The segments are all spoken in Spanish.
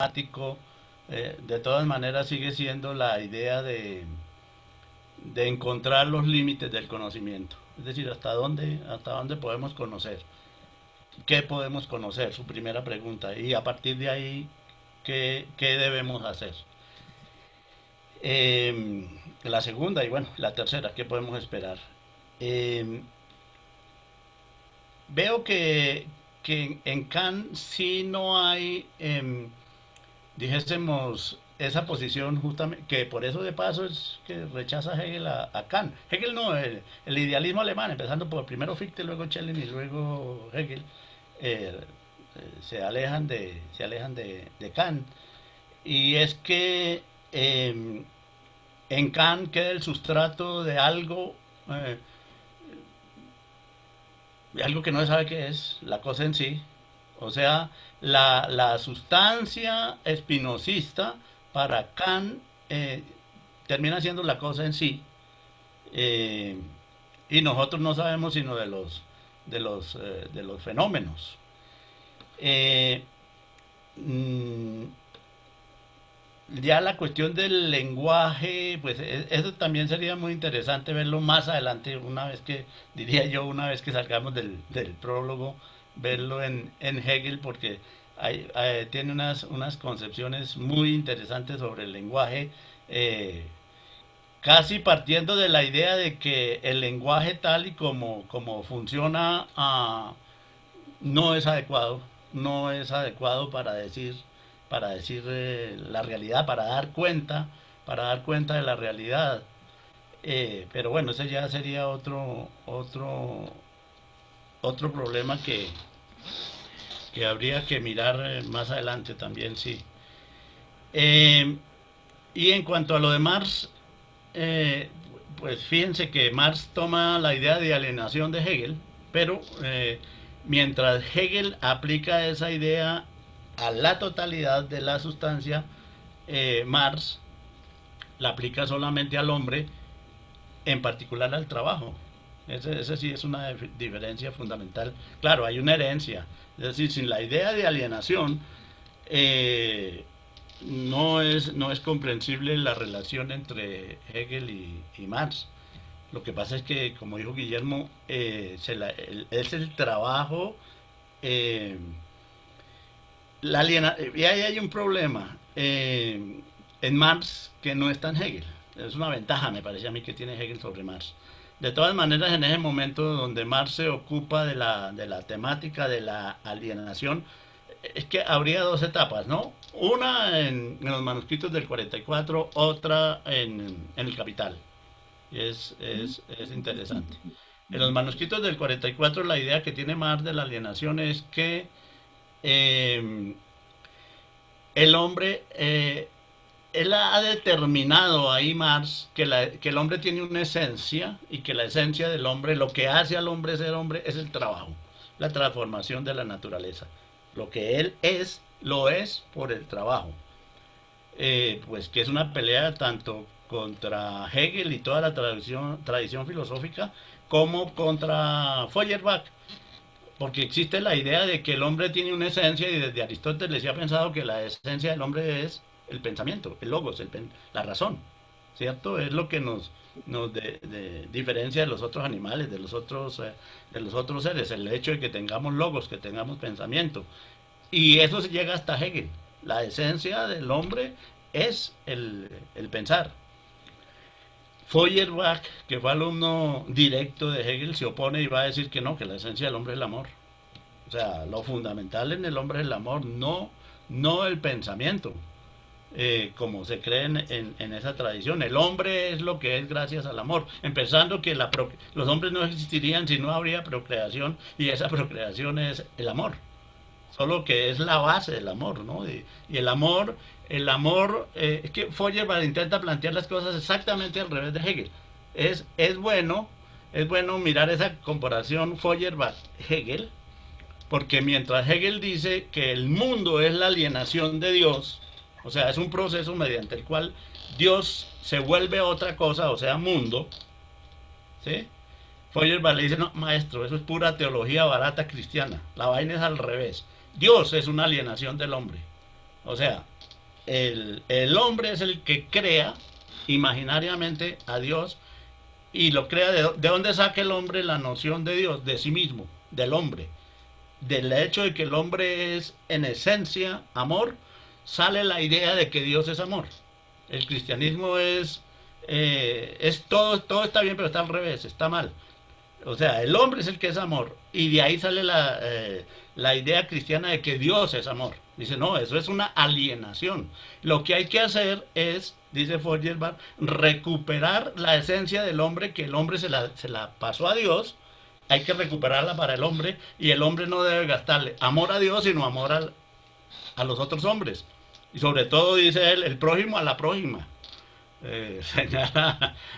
matemático, de todas maneras sigue siendo la idea de encontrar los límites del conocimiento. Es decir, hasta dónde podemos conocer, qué podemos conocer, su primera pregunta, y a partir de ahí, qué debemos hacer. La segunda y bueno, la tercera, ¿qué podemos esperar? Eh, Veo que en Kant sí no hay, dijésemos, esa posición justamente, que por eso de paso es que rechaza Hegel a Kant. Hegel no, el idealismo alemán, empezando por primero Fichte, luego Schelling y luego Hegel, eh, se alejan de Kant. Y es que en Kant queda el sustrato eh, de algo que no se sabe qué es, la cosa en sí. O sea, la sustancia espinosista para Kant eh, termina siendo la cosa en sí. eh, y nosotros no sabemos sino de los fenómenos. Eh, mm, ya la cuestión del lenguaje, pues eso también sería muy interesante verlo más adelante, una vez que, diría yo, una vez que salgamos del prólogo, verlo en Hegel, porque tiene unas concepciones muy interesantes sobre el lenguaje, eh, casi partiendo de la idea de que el lenguaje tal y como funciona no es adecuado, no es adecuado para decir la realidad, para dar cuenta de la realidad. Pero bueno, ese ya sería otro problema que habría que mirar más adelante también, sí. Eh, y en cuanto a lo de Marx, eh, pues fíjense que Marx toma la idea de alienación de Hegel, pero mientras Hegel aplica esa idea a la totalidad de la sustancia, Marx la aplica solamente al hombre, en particular al trabajo. Ese sí es una diferencia fundamental. Claro, hay una herencia, es decir, sin la idea de alienación, eh, no es comprensible la relación entre Hegel y Marx. Lo que pasa es que, como dijo Guillermo, es el trabajo, eh, y ahí hay un problema en Marx que no está en Hegel. Es una ventaja, me parece a mí, que tiene Hegel sobre Marx. De todas maneras, en ese momento donde Marx se ocupa de la temática de la alienación, es que habría dos etapas, ¿no? Una en los manuscritos del 44, otra en el Capital. Es interesante. En los manuscritos del 44, la idea que tiene Marx de la alienación es que eh, el hombre, él ha determinado ahí Marx que el hombre tiene una esencia y que la esencia del hombre, lo que hace al hombre ser hombre es el trabajo, la transformación de la naturaleza. Lo que él es, lo es por el trabajo. Pues que es una pelea tanto contra Hegel y toda la tradición filosófica como contra Feuerbach, porque existe la idea de que el hombre tiene una esencia y desde Aristóteles se ha pensado que la esencia del hombre es el pensamiento, el logos, la razón, ¿cierto? Es lo que nos diferencia de los otros animales, de los otros seres, el hecho de que tengamos logos, que tengamos pensamiento. Y eso se llega hasta Hegel. La esencia del hombre es el pensar. Feuerbach, que fue alumno directo de Hegel, se opone y va a decir que no, que la esencia del hombre es el amor. O sea, lo fundamental en el hombre es el amor, no el pensamiento, como se cree en esa tradición. El hombre es lo que es gracias al amor, empezando que los hombres no existirían si no habría procreación y esa procreación es el amor, solo que es la base del amor, ¿no? Y el amor, es que Feuerbach intenta plantear las cosas exactamente al revés de Hegel. Es bueno, es bueno mirar esa comparación Feuerbach-Hegel, porque mientras Hegel dice que el mundo es la alienación de Dios, o sea, es un proceso mediante el cual Dios se vuelve otra cosa, o sea, mundo, ¿sí? Feuerbach le dice, no, maestro, eso es pura teología barata cristiana, la vaina es al revés. Dios es una alienación del hombre. O sea, el hombre es el que crea imaginariamente a Dios y lo crea de dónde saca el hombre la noción de Dios, de sí mismo, del hombre. Del hecho de que el hombre es en esencia amor, sale la idea de que Dios es amor. El cristianismo es todo está bien, pero está al revés, está mal. O sea, el hombre es el que es amor. Y de ahí sale la idea cristiana de que Dios es amor. Dice, no, eso es una alienación. Lo que hay que hacer es, dice Feuerbach, recuperar la esencia del hombre, que el hombre se la pasó a Dios. Hay que recuperarla para el hombre y el hombre no debe gastarle amor a Dios, sino amor a los otros hombres. Y sobre todo, dice él, el prójimo a la prójima.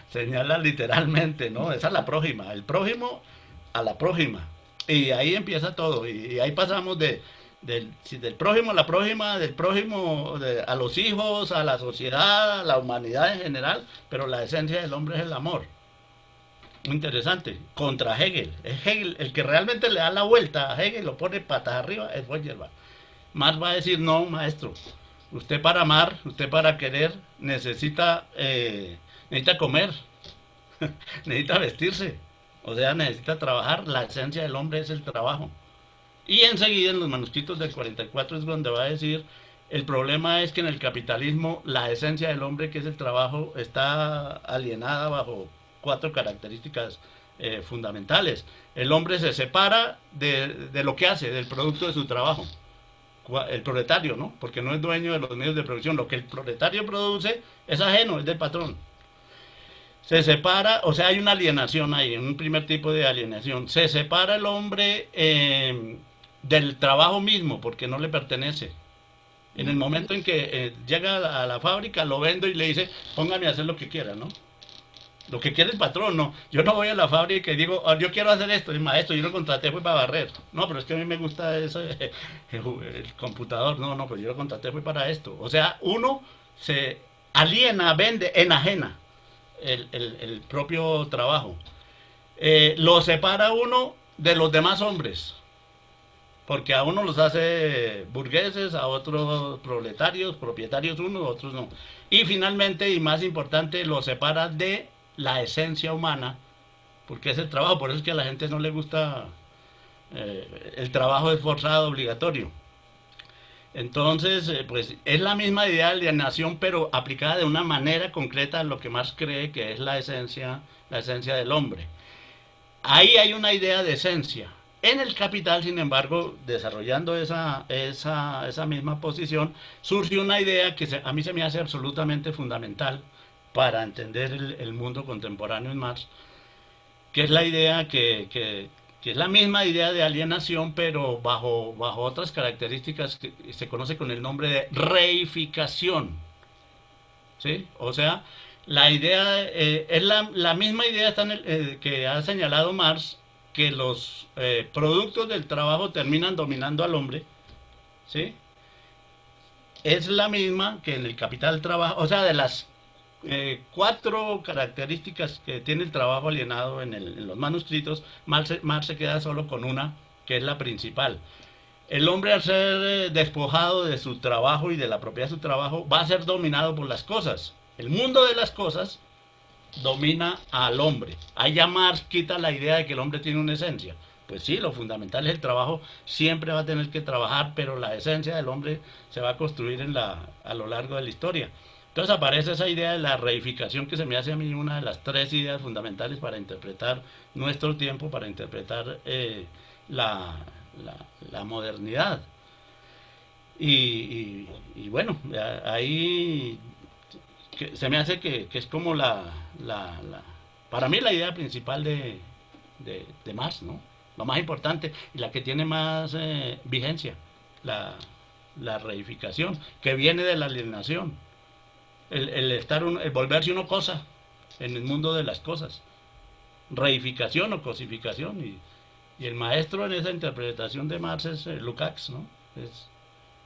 Señala literalmente, ¿no? Esa es la prójima, el prójimo a la prójima. Y ahí empieza todo. Y ahí pasamos del prójimo a la prójima, del prójimo a los hijos, a la sociedad, a la humanidad en general, pero la esencia del hombre es el amor. Muy interesante. Contra Hegel. Es Hegel el que realmente le da la vuelta a Hegel, lo pone patas arriba, es Feuerbach. Marx va a decir, no, maestro, usted para amar, usted para querer, necesita comer, necesita vestirse, o sea, necesita trabajar. La esencia del hombre es el trabajo. Y enseguida en los manuscritos del 44 es donde va a decir, el problema es que en el capitalismo la esencia del hombre, que es el trabajo, está alienada bajo cuatro características fundamentales. El hombre se separa de lo que hace, del producto de su trabajo. El proletario, ¿no? Porque no es dueño de los medios de producción. Lo que el proletario produce es ajeno, es del patrón. Se separa, o sea, hay una alienación ahí, un primer tipo de alienación. Se separa el hombre del trabajo mismo porque no le pertenece. En el momento en que llega a la fábrica, lo vendo y le dice, póngame a hacer lo que quiera, ¿no? Lo que quiere el patrón, no. Yo no voy a la fábrica y digo, oh, yo quiero hacer esto, maestro, yo lo contraté fue para barrer. No, pero es que a mí me gusta eso, el computador. No, no, pero yo lo contraté fue para esto. O sea, uno se aliena, vende, enajena el propio trabajo. Lo separa uno de los demás hombres, porque a uno los hace burgueses, a otros proletarios, propietarios unos, otros no. Y finalmente, y más importante, lo separa de la esencia humana, porque es el trabajo. Por eso es que a la gente no le gusta el trabajo esforzado, obligatorio. Entonces, pues es la misma idea de alienación, pero aplicada de una manera concreta a lo que más cree que es la esencia del hombre. Ahí hay una idea de esencia. En el Capital, sin embargo, desarrollando esa misma posición, surge una idea que a mí se me hace absolutamente fundamental para entender el mundo contemporáneo en Marx, que es la idea que es la misma idea de alienación, pero bajo otras características que se conoce con el nombre de reificación. ¿Sí? O sea, la idea es la misma idea que ha señalado Marx, que los productos del trabajo terminan dominando al hombre. ¿Sí? Es la misma que en el capital trabajo, o sea, de las cuatro características que tiene el trabajo alienado en los manuscritos, Marx se queda solo con una, que es la principal. El hombre, al ser despojado de su trabajo y de la propiedad de su trabajo, va a ser dominado por las cosas. El mundo de las cosas domina al hombre. Ahí ya Marx quita la idea de que el hombre tiene una esencia. Pues sí, lo fundamental es el trabajo, siempre va a tener que trabajar, pero la esencia del hombre se va a construir a lo largo de la historia. Entonces aparece esa idea de la reificación, que se me hace a mí una de las tres ideas fundamentales para interpretar nuestro tiempo, para interpretar la, la modernidad. Y bueno, ahí se me hace que es como para mí la idea principal de Marx, ¿no? Lo más importante y la que tiene más vigencia, la reificación, que viene de la alienación, el volverse uno cosa en el mundo de las cosas, reificación o cosificación, y el maestro en esa interpretación de Marx es Lukács, ¿no?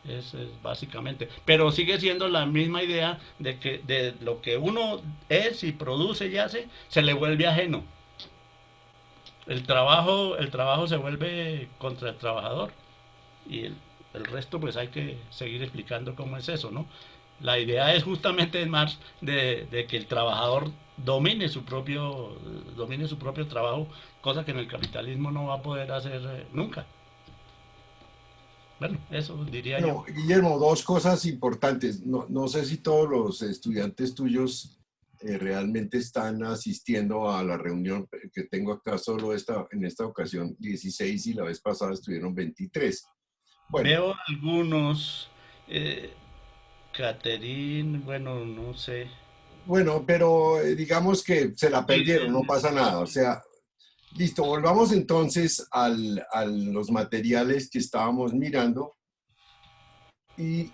Es básicamente, pero sigue siendo la misma idea de que de lo que uno es y produce y hace, se le vuelve ajeno. El trabajo se vuelve contra el trabajador y El resto pues hay que seguir explicando cómo es eso, ¿no? La idea es justamente en Marx de que el trabajador domine su propio trabajo, cosa que en el capitalismo no va a poder hacer nunca. Bueno, eso diría yo. Bueno, Guillermo, dos cosas importantes. No sé si todos los estudiantes tuyos realmente están asistiendo a la reunión que tengo acá solo en esta ocasión 16 y la vez pasada estuvieron 23. Bueno, Veo algunos, eh, Caterín, bueno, no sé. bueno, pero digamos que se la Sí, perdieron, no pasa nada. O sea, listo, volvamos entonces a los materiales que estábamos mirando y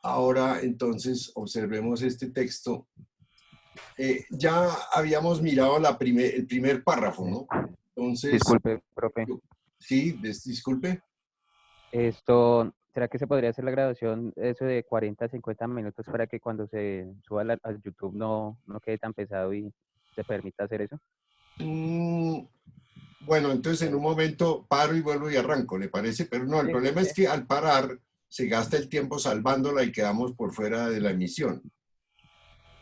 ahora entonces observemos este texto. Ya habíamos mirado el primer párrafo, ¿no? Entonces, Disculpe, profe. sí, disculpe. Esto, ¿será que se podría hacer la grabación eso de 40 a 50 minutos para que cuando se suba a YouTube no quede tan pesado y se permita hacer eso? Mm, bueno, entonces en un momento paro y vuelvo y arranco, ¿le parece? Pero no, el Sí, problema sí. es que al parar se gasta el tiempo salvándola y quedamos por fuera de la emisión.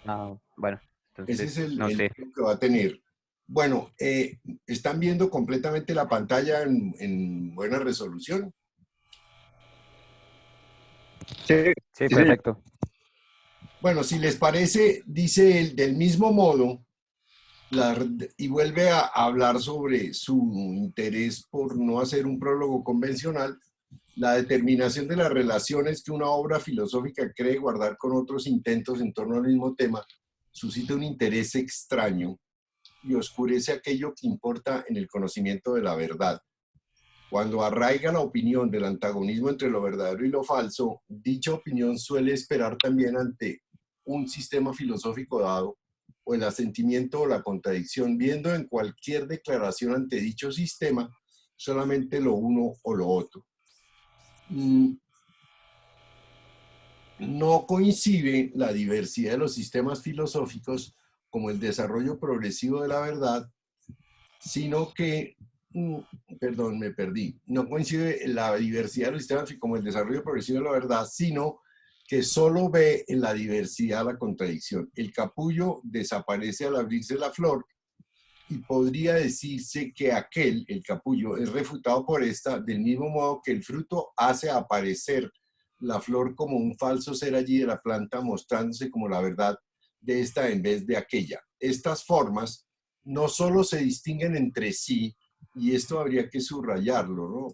Ah, bueno, Ese entonces, es no el sé. lío que va a tener. Bueno, ¿están viendo completamente la pantalla en buena resolución? Sí, Sí, sí, señor. perfecto. Bueno, si les parece, dice él, del mismo modo, la- y vuelve a hablar sobre su interés por no hacer un prólogo convencional, la determinación de las relaciones que una obra filosófica cree guardar con otros intentos en torno al mismo tema, suscita un interés extraño y oscurece aquello que importa en el conocimiento de la verdad. Cuando arraiga la opinión del antagonismo entre lo verdadero y lo falso, dicha opinión suele esperar también ante un sistema filosófico dado o el asentimiento o la contradicción, viendo en cualquier declaración ante dicho sistema solamente lo uno o lo otro. No coincide la diversidad de los sistemas filosóficos como el desarrollo progresivo de la verdad, sino que, perdón, me perdí, no coincide la diversidad de los sistemas como el desarrollo progresivo de la verdad, sino que solo ve en la diversidad la contradicción. El capullo desaparece al abrirse la flor y podría decirse que aquel, el capullo, es refutado por esta, del mismo modo que el fruto hace aparecer la flor como un falso ser allí de la planta, mostrándose como la verdad de esta en vez de aquella. Estas formas no solo se distinguen entre sí, y esto habría que subrayarlo, ¿no?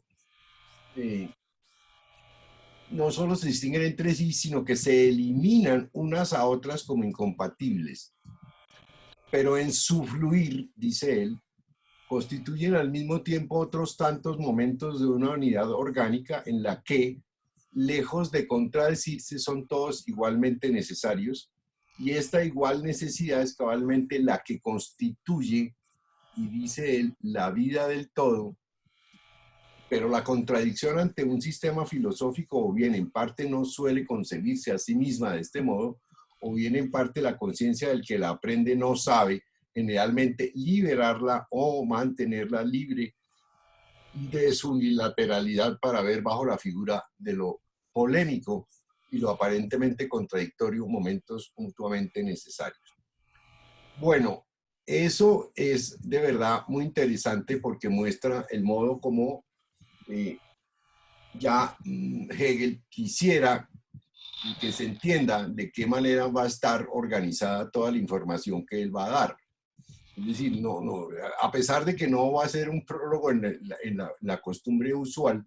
No solo se distinguen entre sí, sino que se eliminan unas a otras como incompatibles. Pero en su fluir, dice él, constituyen al mismo tiempo otros tantos momentos de una unidad orgánica en la que, lejos de contradecirse, son todos igualmente necesarios, y esta igual necesidad es cabalmente la que constituye, y dice él, la vida del todo, pero la contradicción ante un sistema filosófico o bien en parte no suele concebirse a sí misma de este modo, o bien en parte la conciencia del que la aprende no sabe generalmente liberarla o mantenerla libre de su unilateralidad para ver bajo la figura de lo polémico y lo aparentemente contradictorio momentos mutuamente necesarios. Bueno, eso es de verdad muy interesante porque muestra el modo como eh, ya Hegel quisiera que se entienda de qué manera va a estar organizada toda la información que él va a dar. Es decir, a pesar de que no va a ser un prólogo en la costumbre usual,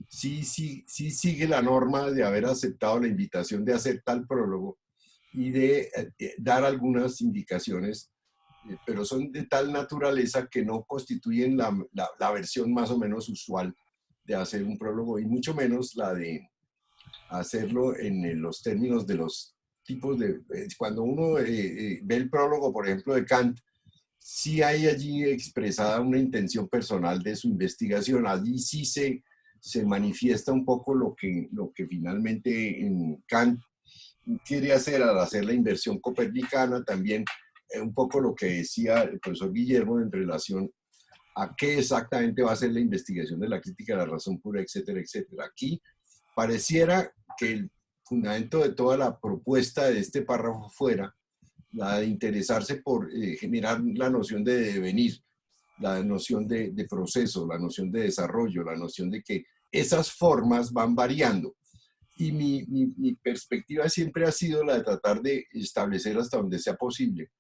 sí sigue la norma de haber aceptado la invitación de hacer tal prólogo y de dar algunas indicaciones, pero son de tal naturaleza que no constituyen la versión más o menos usual de hacer un prólogo y mucho menos la de hacerlo en los términos de los tipos de... Cuando uno ve el prólogo, por ejemplo, de Kant, sí hay allí expresada una intención personal de su investigación. Allí sí se manifiesta un poco lo que finalmente Kant quiere hacer al hacer la inversión copernicana, también un poco lo que decía el profesor Guillermo en relación a qué exactamente va a ser la investigación de la crítica de la razón pura, etcétera, etcétera. Aquí Pareciera que el fundamento de toda la propuesta de este párrafo fuera la de interesarse por generar la noción de devenir, la noción de proceso, la noción de desarrollo, la noción de que esas formas van variando. Y mi perspectiva siempre ha sido la de tratar de establecer hasta donde sea posible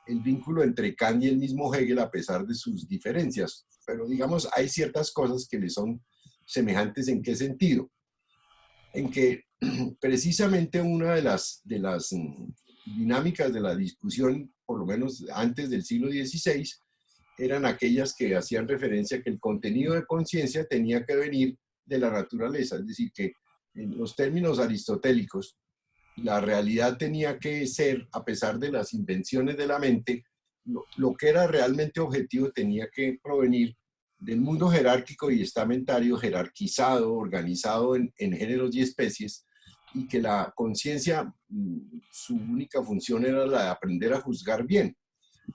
el vínculo entre Kant y el mismo Hegel a pesar de sus diferencias. Pero digamos, hay ciertas cosas que le son semejantes. ¿En qué sentido? En que precisamente una de las dinámicas de la discusión, por lo menos antes del siglo XVI, eran aquellas que hacían referencia a que el contenido de conciencia tenía que venir de la naturaleza, es decir, que en los términos aristotélicos, la realidad tenía que ser, a pesar de las invenciones de la mente, lo que era realmente objetivo tenía que provenir del mundo jerárquico y estamentario, jerarquizado, organizado en géneros y especies, y que la conciencia, su única función era la de aprender a juzgar bien.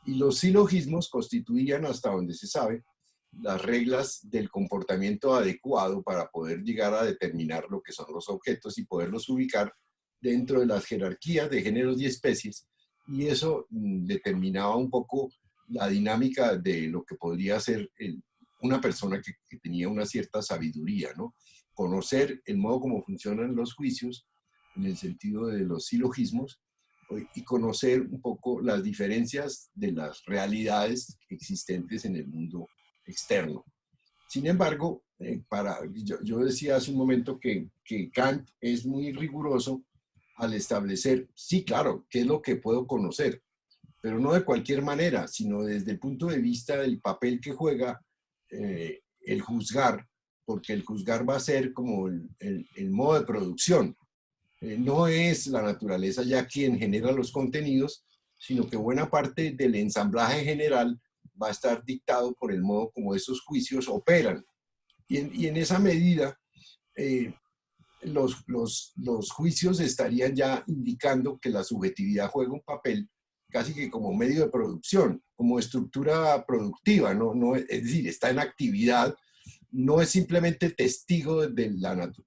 Y los silogismos constituían, hasta donde se sabe, las reglas del comportamiento adecuado para poder llegar a determinar lo que son los objetos y poderlos ubicar dentro de las jerarquías de géneros y especies, y eso determinaba un poco la dinámica de lo que podría ser una persona que tenía una cierta sabiduría, ¿no? Conocer el modo como funcionan los juicios, en el sentido de los silogismos, y conocer un poco las diferencias de las realidades existentes en el mundo externo. Sin embargo, yo decía hace un momento que Kant es muy riguroso al establecer, sí, claro, qué es lo que puedo conocer, pero no de cualquier manera, sino desde el punto de vista del papel que juega el juzgar, porque el juzgar va a ser como el modo de producción. No es la naturaleza ya quien genera los contenidos, sino que buena parte del ensamblaje general va a estar dictado por el modo como esos juicios operan. Y en esa medida, los juicios estarían ya indicando que la subjetividad juega un papel casi que como medio de producción, como estructura productiva, es decir, está en actividad, no es simplemente testigo de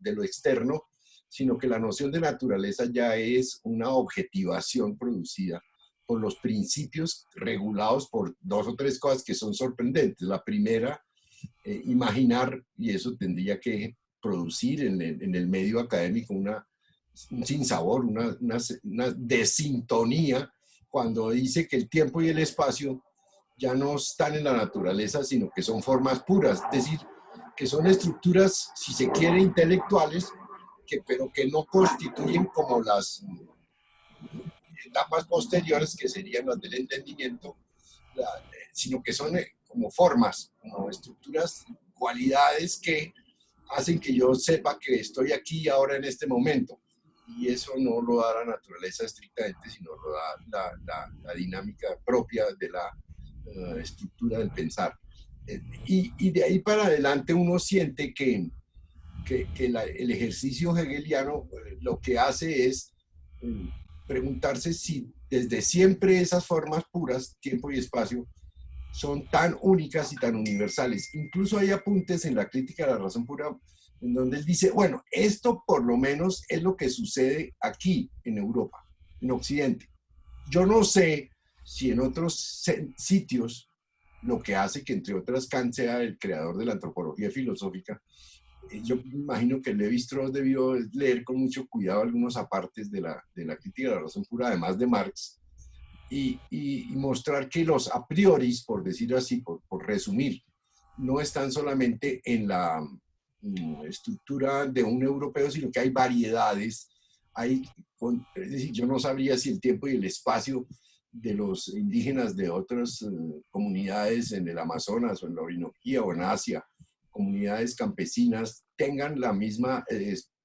lo externo, sino que la noción de naturaleza ya es una objetivación producida por los principios regulados por dos o tres cosas que son sorprendentes. La primera, imaginar, y eso tendría que producir en el medio académico un sinsabor, una desintonía, cuando dice que el tiempo y el espacio ya no están en la naturaleza, sino que son formas puras, es decir, que son estructuras, si se quiere, intelectuales, pero que no constituyen como las etapas posteriores, que serían las del entendimiento, sino que son como formas, como estructuras, cualidades que hacen que yo sepa que estoy aquí ahora en este momento. Y eso no lo da la naturaleza estrictamente, sino lo da la dinámica propia de la estructura del pensar. Y de ahí para adelante uno siente que el ejercicio hegeliano lo que hace es preguntarse si desde siempre esas formas puras, tiempo y espacio, son tan únicas y tan universales. Incluso hay apuntes en la crítica de la razón pura en donde él dice, bueno, esto por lo menos es lo que sucede aquí en Europa, en Occidente. Yo no sé si en otros sitios, lo que hace que entre otras Kant sea el creador de la antropología filosófica, yo me imagino que Lévi-Strauss debió leer con mucho cuidado algunos apartes de la crítica de la razón pura, además de Marx, y mostrar que los a priori, por decirlo así, por resumir, no están solamente en la estructura de un europeo, sino que hay variedades, es decir, yo no sabría si el tiempo y el espacio de los indígenas de otras comunidades en el Amazonas o en la Orinoquía o en Asia, comunidades campesinas, tengan la misma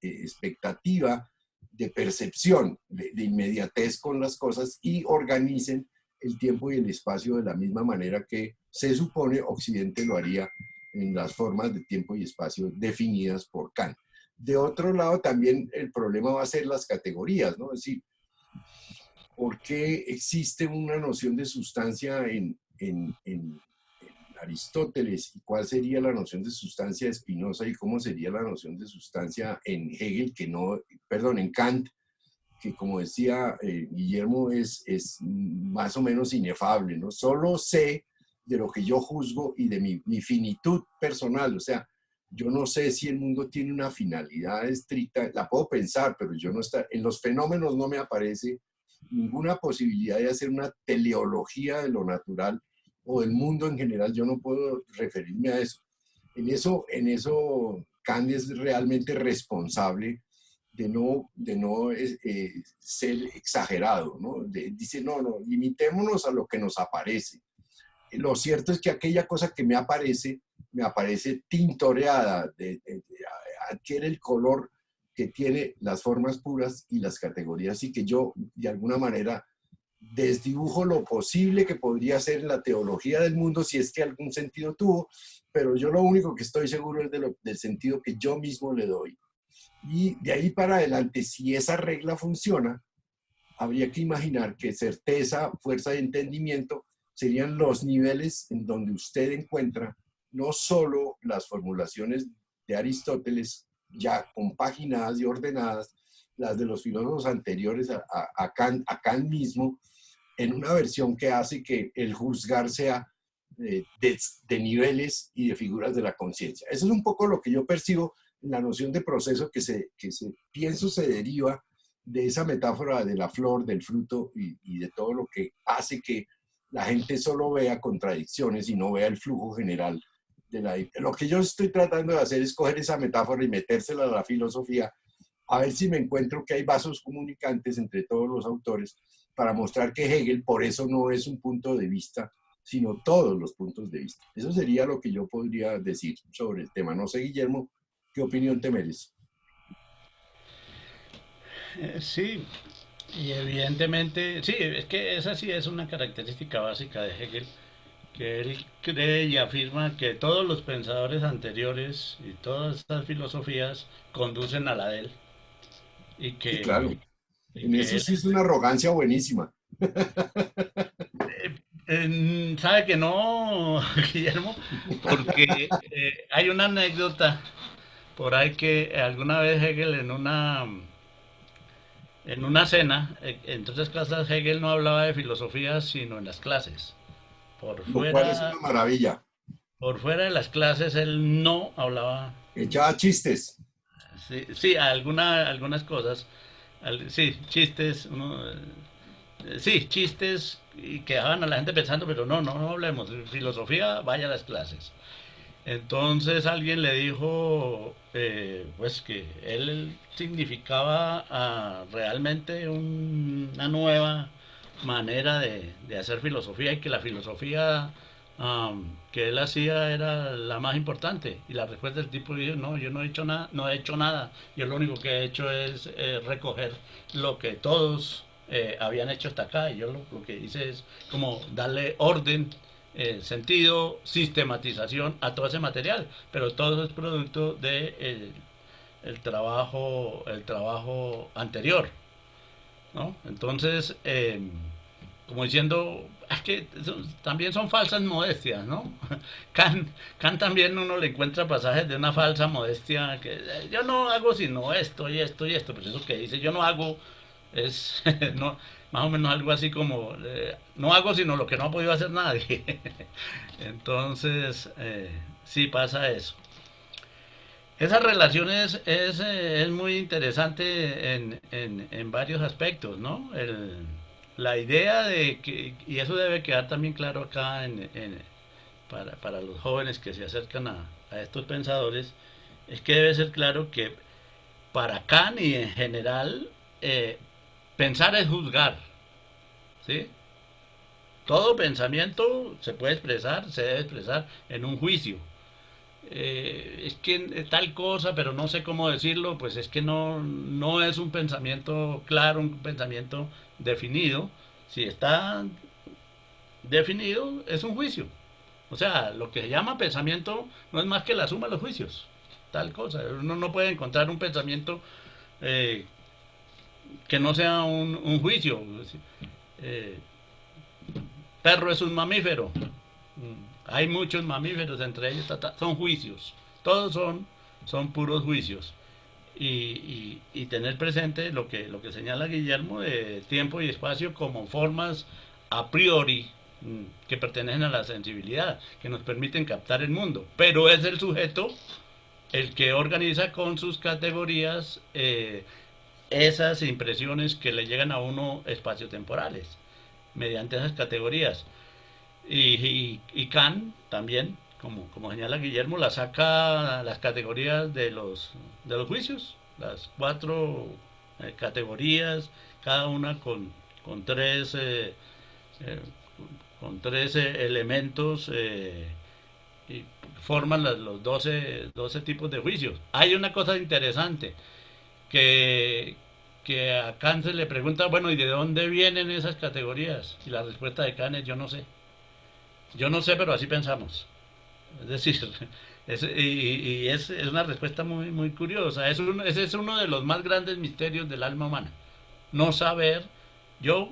expectativa de percepción, de inmediatez con las cosas y organicen el tiempo y el espacio de la misma manera que se supone Occidente lo haría en las formas de tiempo y espacio definidas por Kant. De otro lado, también el problema va a ser las categorías, ¿no? Es decir, ¿por qué existe una noción de sustancia en Aristóteles y cuál sería la noción de sustancia de Spinoza y cómo sería la noción de sustancia en Hegel, en Kant, que como decía Guillermo, es más o menos inefable, ¿no? Solo sé de lo que yo juzgo y de mi finitud personal, o sea, yo no sé si el mundo tiene una finalidad estricta, la puedo pensar, pero yo no está, en los fenómenos no me aparece ninguna posibilidad de hacer una teleología de lo natural o del mundo en general, yo no puedo referirme a eso. En eso Kant es realmente responsable de no ser exagerado, ¿no? Dice, no, limitémonos a lo que nos aparece. Lo cierto es que aquella cosa que me aparece tintoreada, adquiere el color que tiene las formas puras y las categorías, y que yo, de alguna manera, desdibujo lo posible que podría ser la teología del mundo, si es que algún sentido tuvo, pero yo lo único que estoy seguro es del sentido que yo mismo le doy. Y de ahí para adelante, si esa regla funciona, habría que imaginar que certeza, fuerza y entendimiento serían los niveles en donde usted encuentra no solo las formulaciones de Aristóteles ya compaginadas y ordenadas, las de los filósofos anteriores a Kant mismo, en una versión que hace que el juzgar sea de niveles y de figuras de la conciencia. Eso es un poco lo que yo percibo en la noción de proceso pienso se deriva de esa metáfora de la flor, del fruto y de todo lo que hace que la gente solo vea contradicciones y no vea el flujo general de lo que yo estoy tratando de hacer es coger esa metáfora y metérsela a la filosofía, a ver si me encuentro que hay vasos comunicantes entre todos los autores para mostrar que Hegel por eso no es un punto de vista, sino todos los puntos de vista. Eso sería lo que yo podría decir sobre el tema. No sé, Guillermo, ¿qué opinión te merece? Sí, y evidentemente, sí, es que esa sí es una característica básica de Hegel, que él cree y afirma que todos los pensadores anteriores y todas estas filosofías conducen a la de él y Sí, claro. y En que eso él sí es una arrogancia buenísima. sabe que no, Guillermo, porque hay una anécdota por ahí que alguna vez Hegel en una cena, entonces clases Hegel no hablaba de filosofía sino en las clases. Por Lo cual es fuera, una maravilla. por fuera de las clases él no hablaba. Echaba chistes. Sí, sí, algunas cosas. Sí, chistes, sí, chistes y que dejaban a la gente pensando, pero no hablemos de filosofía, vaya a las clases. Entonces alguien le dijo, pues que él significaba realmente una nueva manera de hacer filosofía y que la filosofía que él hacía era la más importante. Y la respuesta del tipo dijo, no, yo no he hecho nada, no he hecho nada. Yo lo único que he hecho es recoger lo que todos habían hecho hasta acá. Y yo lo que hice es como darle orden, sentido, sistematización a todo ese material, pero todo es producto de el trabajo anterior, ¿no? Entonces, como diciendo, es que también son falsas modestias, ¿no? Kant también uno le encuentra pasajes de una falsa modestia que yo no hago sino esto y esto y esto, pues eso que dice yo no hago es no, más o menos algo así como no hago sino lo que no ha podido hacer nadie. Entonces, sí pasa eso. Esa relación es muy interesante en varios aspectos, ¿no? La idea de que, y eso debe quedar también claro acá para los jóvenes que se acercan a estos pensadores, es que debe ser claro que para Kant y en general, eh, pensar es juzgar, ¿sí? Todo pensamiento se puede expresar, se debe expresar en un juicio. Es que tal cosa, pero no sé cómo decirlo, pues es que no es un pensamiento claro, un pensamiento definido. Si está definido, es un juicio. O sea, lo que se llama pensamiento no es más que la suma de los juicios. Tal cosa. Uno no puede encontrar un pensamiento eh, que no sea un juicio. Eh, perro es un mamífero. Hay muchos mamíferos, entre ellos son juicios. Todos son puros juicios. Y tener presente lo que señala Guillermo de tiempo y espacio como formas a priori que pertenecen a la sensibilidad, que nos permiten captar el mundo. Pero es el sujeto el que organiza con sus categorías esas impresiones que le llegan a uno espaciotemporales, mediante esas categorías. Y Kant también, como señala Guillermo, la saca las categorías de los juicios, las cuatro categorías, cada una con tres, eh, con tres elementos y forman los 12 tipos de juicios. Hay una cosa interesante que, que a Kant se le pregunta, bueno, ¿y de dónde vienen esas categorías? Y la respuesta de Kant es, yo no sé. Yo no sé, pero así pensamos. Es decir, es una respuesta muy, muy curiosa. Ese es uno de los más grandes misterios del alma humana. No saber, yo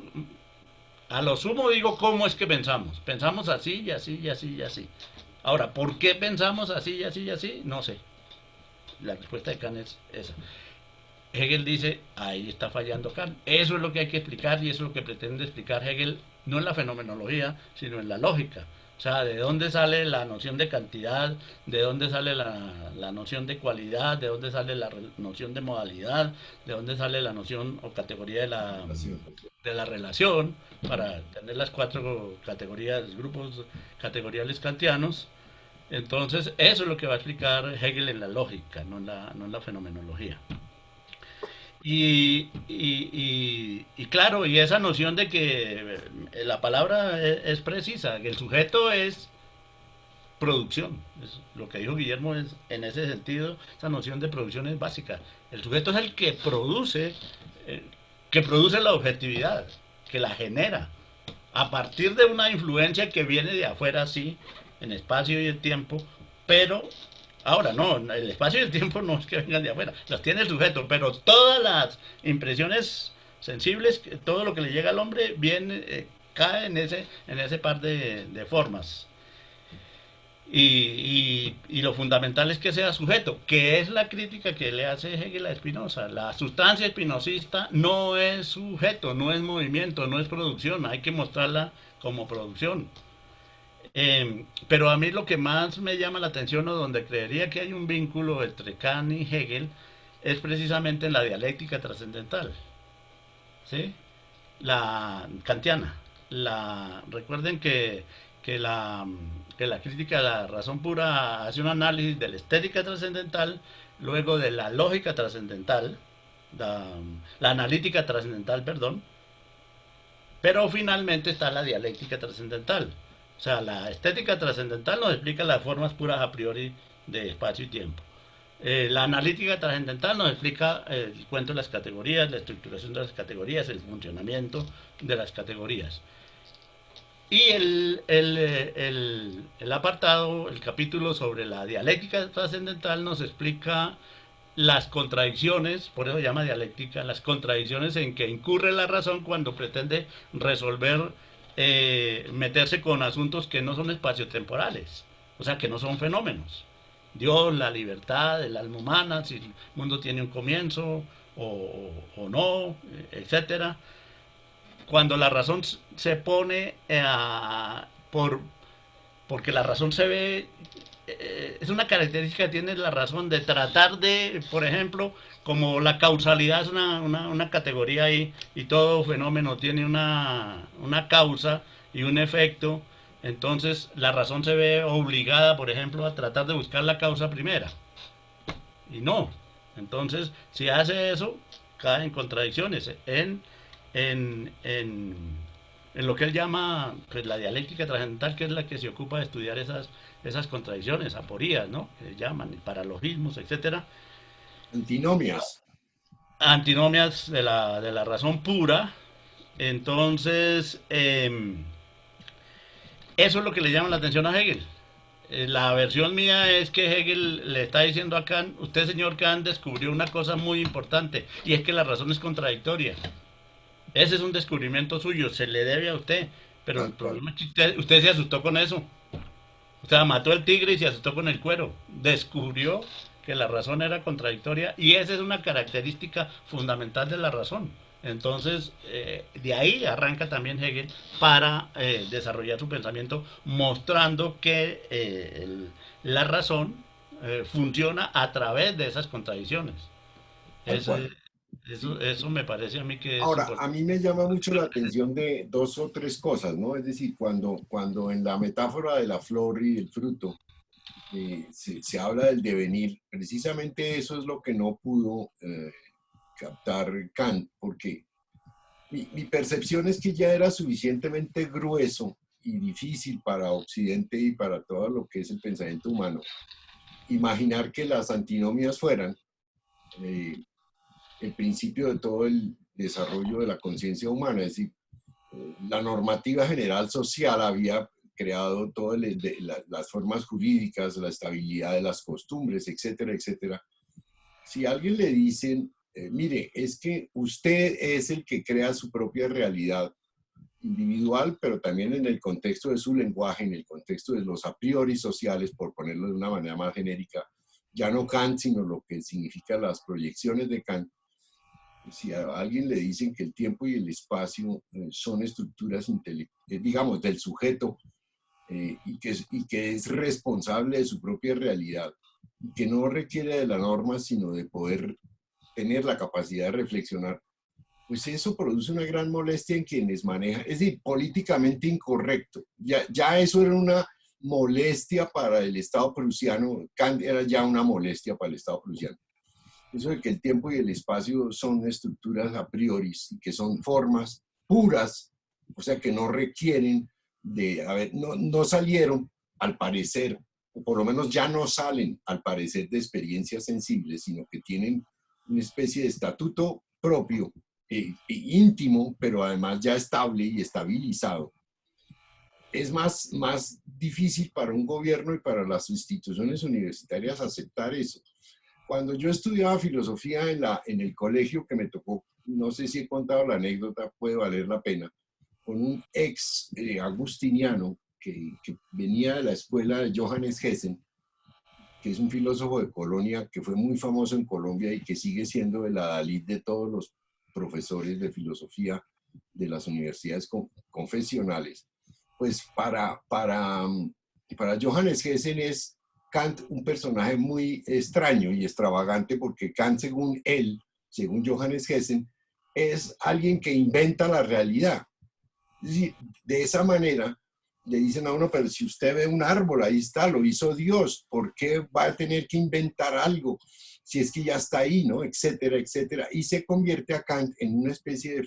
a lo sumo digo cómo es que pensamos. Pensamos así y así y así y así. Ahora, ¿por qué pensamos así y así y así? No sé. La respuesta de Kant es esa. Hegel dice, ahí está fallando Kant. Eso es lo que hay que explicar y eso es lo que pretende explicar Hegel, no en la fenomenología, sino en la lógica. O sea, de dónde sale la noción de cantidad, de dónde sale la noción de cualidad, de dónde sale la noción de modalidad, de dónde sale la noción o categoría de la relación, para tener las cuatro categorías, grupos categoriales kantianos. Entonces, eso es lo que va a explicar Hegel en la lógica, no en la fenomenología. Y claro, y esa noción de que la palabra es precisa, que el sujeto es producción. Lo que dijo Guillermo es, en ese sentido, esa noción de producción es básica. El sujeto es el eh, que produce la objetividad, que la genera, a partir de una influencia que viene de afuera, sí, en espacio y en tiempo, pero ahora no, el espacio y el tiempo no es que vengan de afuera, las tiene el sujeto, pero todas las impresiones sensibles, todo lo que le llega al hombre, viene, cae en ese par de formas. Y lo fundamental es que sea sujeto, que es la crítica que le hace Hegel a Spinoza. La sustancia espinosista no es sujeto, no es movimiento, no es producción, hay que mostrarla como producción. Pero a mí lo que más me llama la atención o donde creería que hay un vínculo entre Kant y Hegel es precisamente en la dialéctica trascendental, ¿sí? La kantiana. Recuerden que la crítica de la razón pura hace un análisis de la estética trascendental, luego de la lógica trascendental, la analítica trascendental, perdón, pero finalmente está la dialéctica trascendental. O sea, la estética trascendental nos explica las formas puras a priori de espacio y tiempo. La analítica trascendental nos explica el cuento de las categorías, la estructuración de las categorías, el funcionamiento de las categorías. Y el apartado, el capítulo sobre la dialéctica trascendental nos explica las contradicciones, por eso se llama dialéctica, las contradicciones en que incurre la razón cuando pretende resolver, meterse con asuntos que no son espaciotemporales, o sea, que no son fenómenos. Dios, la libertad, el alma humana, si el mundo tiene un comienzo o no, etcétera. Cuando la razón se pone porque la razón se ve, es una característica que tiene la razón de tratar de, por ejemplo, como la causalidad es una categoría ahí y todo fenómeno tiene una causa y un efecto, entonces la razón se ve obligada, por ejemplo, a tratar de buscar la causa primera y no. Entonces, si hace eso, cae en contradicciones, en lo que él llama pues, la dialéctica trascendental, que es la que se ocupa de estudiar esas contradicciones, aporías, ¿no? Que llaman, paralogismos, etcétera. Antinomias. Antinomias de la razón pura. Entonces, eso es lo que le llama la atención a Hegel. La versión mía es que Hegel le está diciendo a Kant, usted señor Kant descubrió una cosa muy importante, y es que la razón es contradictoria. Ese es un descubrimiento suyo, se le debe a usted, pero el problema es que usted se asustó con eso. O sea, mató el tigre y se asustó con el cuero. Descubrió que la razón era contradictoria y esa es una característica fundamental de la razón. Entonces, de ahí arranca también Hegel para desarrollar su pensamiento, mostrando que la razón funciona a través de esas contradicciones. Tal Eso, cual. Sí. eso me parece a mí que es Ahora, a importante. mí me llama mucho la atención de dos o tres cosas, ¿no? Es decir, cuando en la metáfora de la flor y el fruto se habla del devenir, precisamente eso es lo que no pudo captar Kant, porque mi percepción es que ya era suficientemente grueso y difícil para Occidente y para todo lo que es el pensamiento humano, imaginar que las antinomias fueran eh, el principio de todo el desarrollo de la conciencia humana, es decir, la normativa general social había creado todas las formas jurídicas, la estabilidad de las costumbres, etcétera, etcétera. Si a alguien le dicen, mire, es que usted es el que crea su propia realidad individual, pero también en el contexto de su lenguaje, en el contexto de los a priori sociales, por ponerlo de una manera más genérica, ya no Kant, sino lo que significa las proyecciones de Kant. Si a alguien le dicen que el tiempo y el espacio son estructuras digamos, del sujeto y que es responsable de su propia realidad, y que no requiere de la norma, sino de poder tener la capacidad de reflexionar, pues eso produce una gran molestia en quienes manejan, es decir, políticamente incorrecto. Ya eso era una molestia para el Estado prusiano, Kant era ya una molestia para el Estado prusiano. Eso de que el tiempo y el espacio son estructuras a priori y que son formas puras, o sea que no requieren no salieron al parecer, o por lo menos ya no salen al parecer de experiencias sensibles, sino que tienen una especie de estatuto propio, íntimo, pero además ya estable y estabilizado. Es más difícil para un gobierno y para las instituciones universitarias aceptar eso. Cuando yo estudiaba filosofía en el colegio que me tocó, no sé si he contado la anécdota, puede valer la pena, con un ex agustiniano que venía de la escuela de Johannes Hessen, que es un filósofo de Colonia que fue muy famoso en Colombia y que sigue siendo el adalid de todos los profesores de filosofía de las universidades confesionales. Pues para Johannes Hessen es Kant un personaje muy extraño y extravagante porque Kant, según él, según Johannes Hessen, es alguien que inventa la realidad. Es decir, de esa manera le dicen a uno, pero si usted ve un árbol, ahí está, lo hizo Dios, ¿por qué va a tener que inventar algo? Si es que ya está ahí, ¿no? Etcétera, etcétera. Y se convierte a Kant en una especie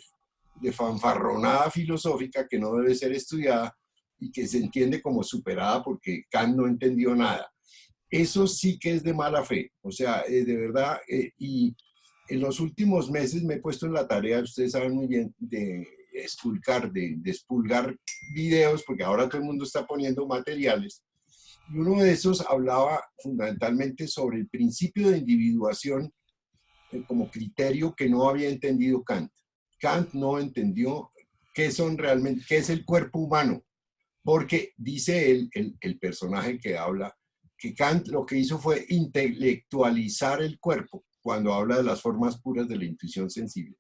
de fanfarronada filosófica que no debe ser estudiada y que se entiende como superada porque Kant no entendió nada. Eso sí que es de mala fe, o sea, de verdad, y en los últimos meses me he puesto en la tarea, ustedes saben muy bien, de expulgar videos, porque ahora todo el mundo está poniendo materiales, y uno de esos hablaba fundamentalmente sobre el principio de individuación como criterio que no había entendido Kant. Kant no entendió qué es el cuerpo humano, porque dice él, el personaje que habla, que Kant lo que hizo fue intelectualizar el cuerpo cuando habla de las formas puras de la intuición sensible.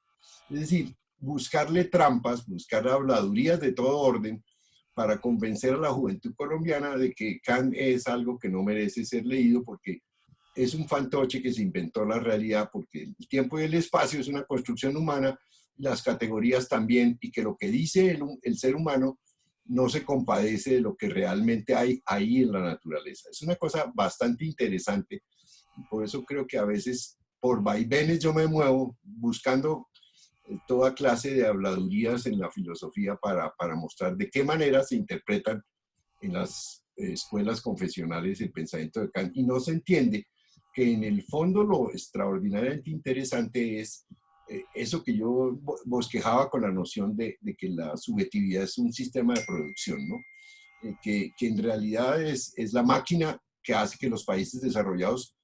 Es decir, buscarle trampas, buscar habladurías de todo orden para convencer a la juventud colombiana de que Kant es algo que no merece ser leído porque es un fantoche que se inventó la realidad, porque el tiempo y el espacio es una construcción humana, las categorías también, y que lo que dice el ser humano no se compadece de lo que realmente hay ahí en la naturaleza. Es una cosa bastante interesante y por eso creo que a veces por vaivenes yo me muevo buscando toda clase de habladurías en la filosofía para mostrar de qué manera se interpretan en las escuelas confesionales el pensamiento de Kant y no se entiende que en el fondo lo extraordinariamente interesante es eso que yo bosquejaba con la noción de que la subjetividad es un sistema de producción, ¿no? Que en realidad es la máquina que hace que los países desarrollados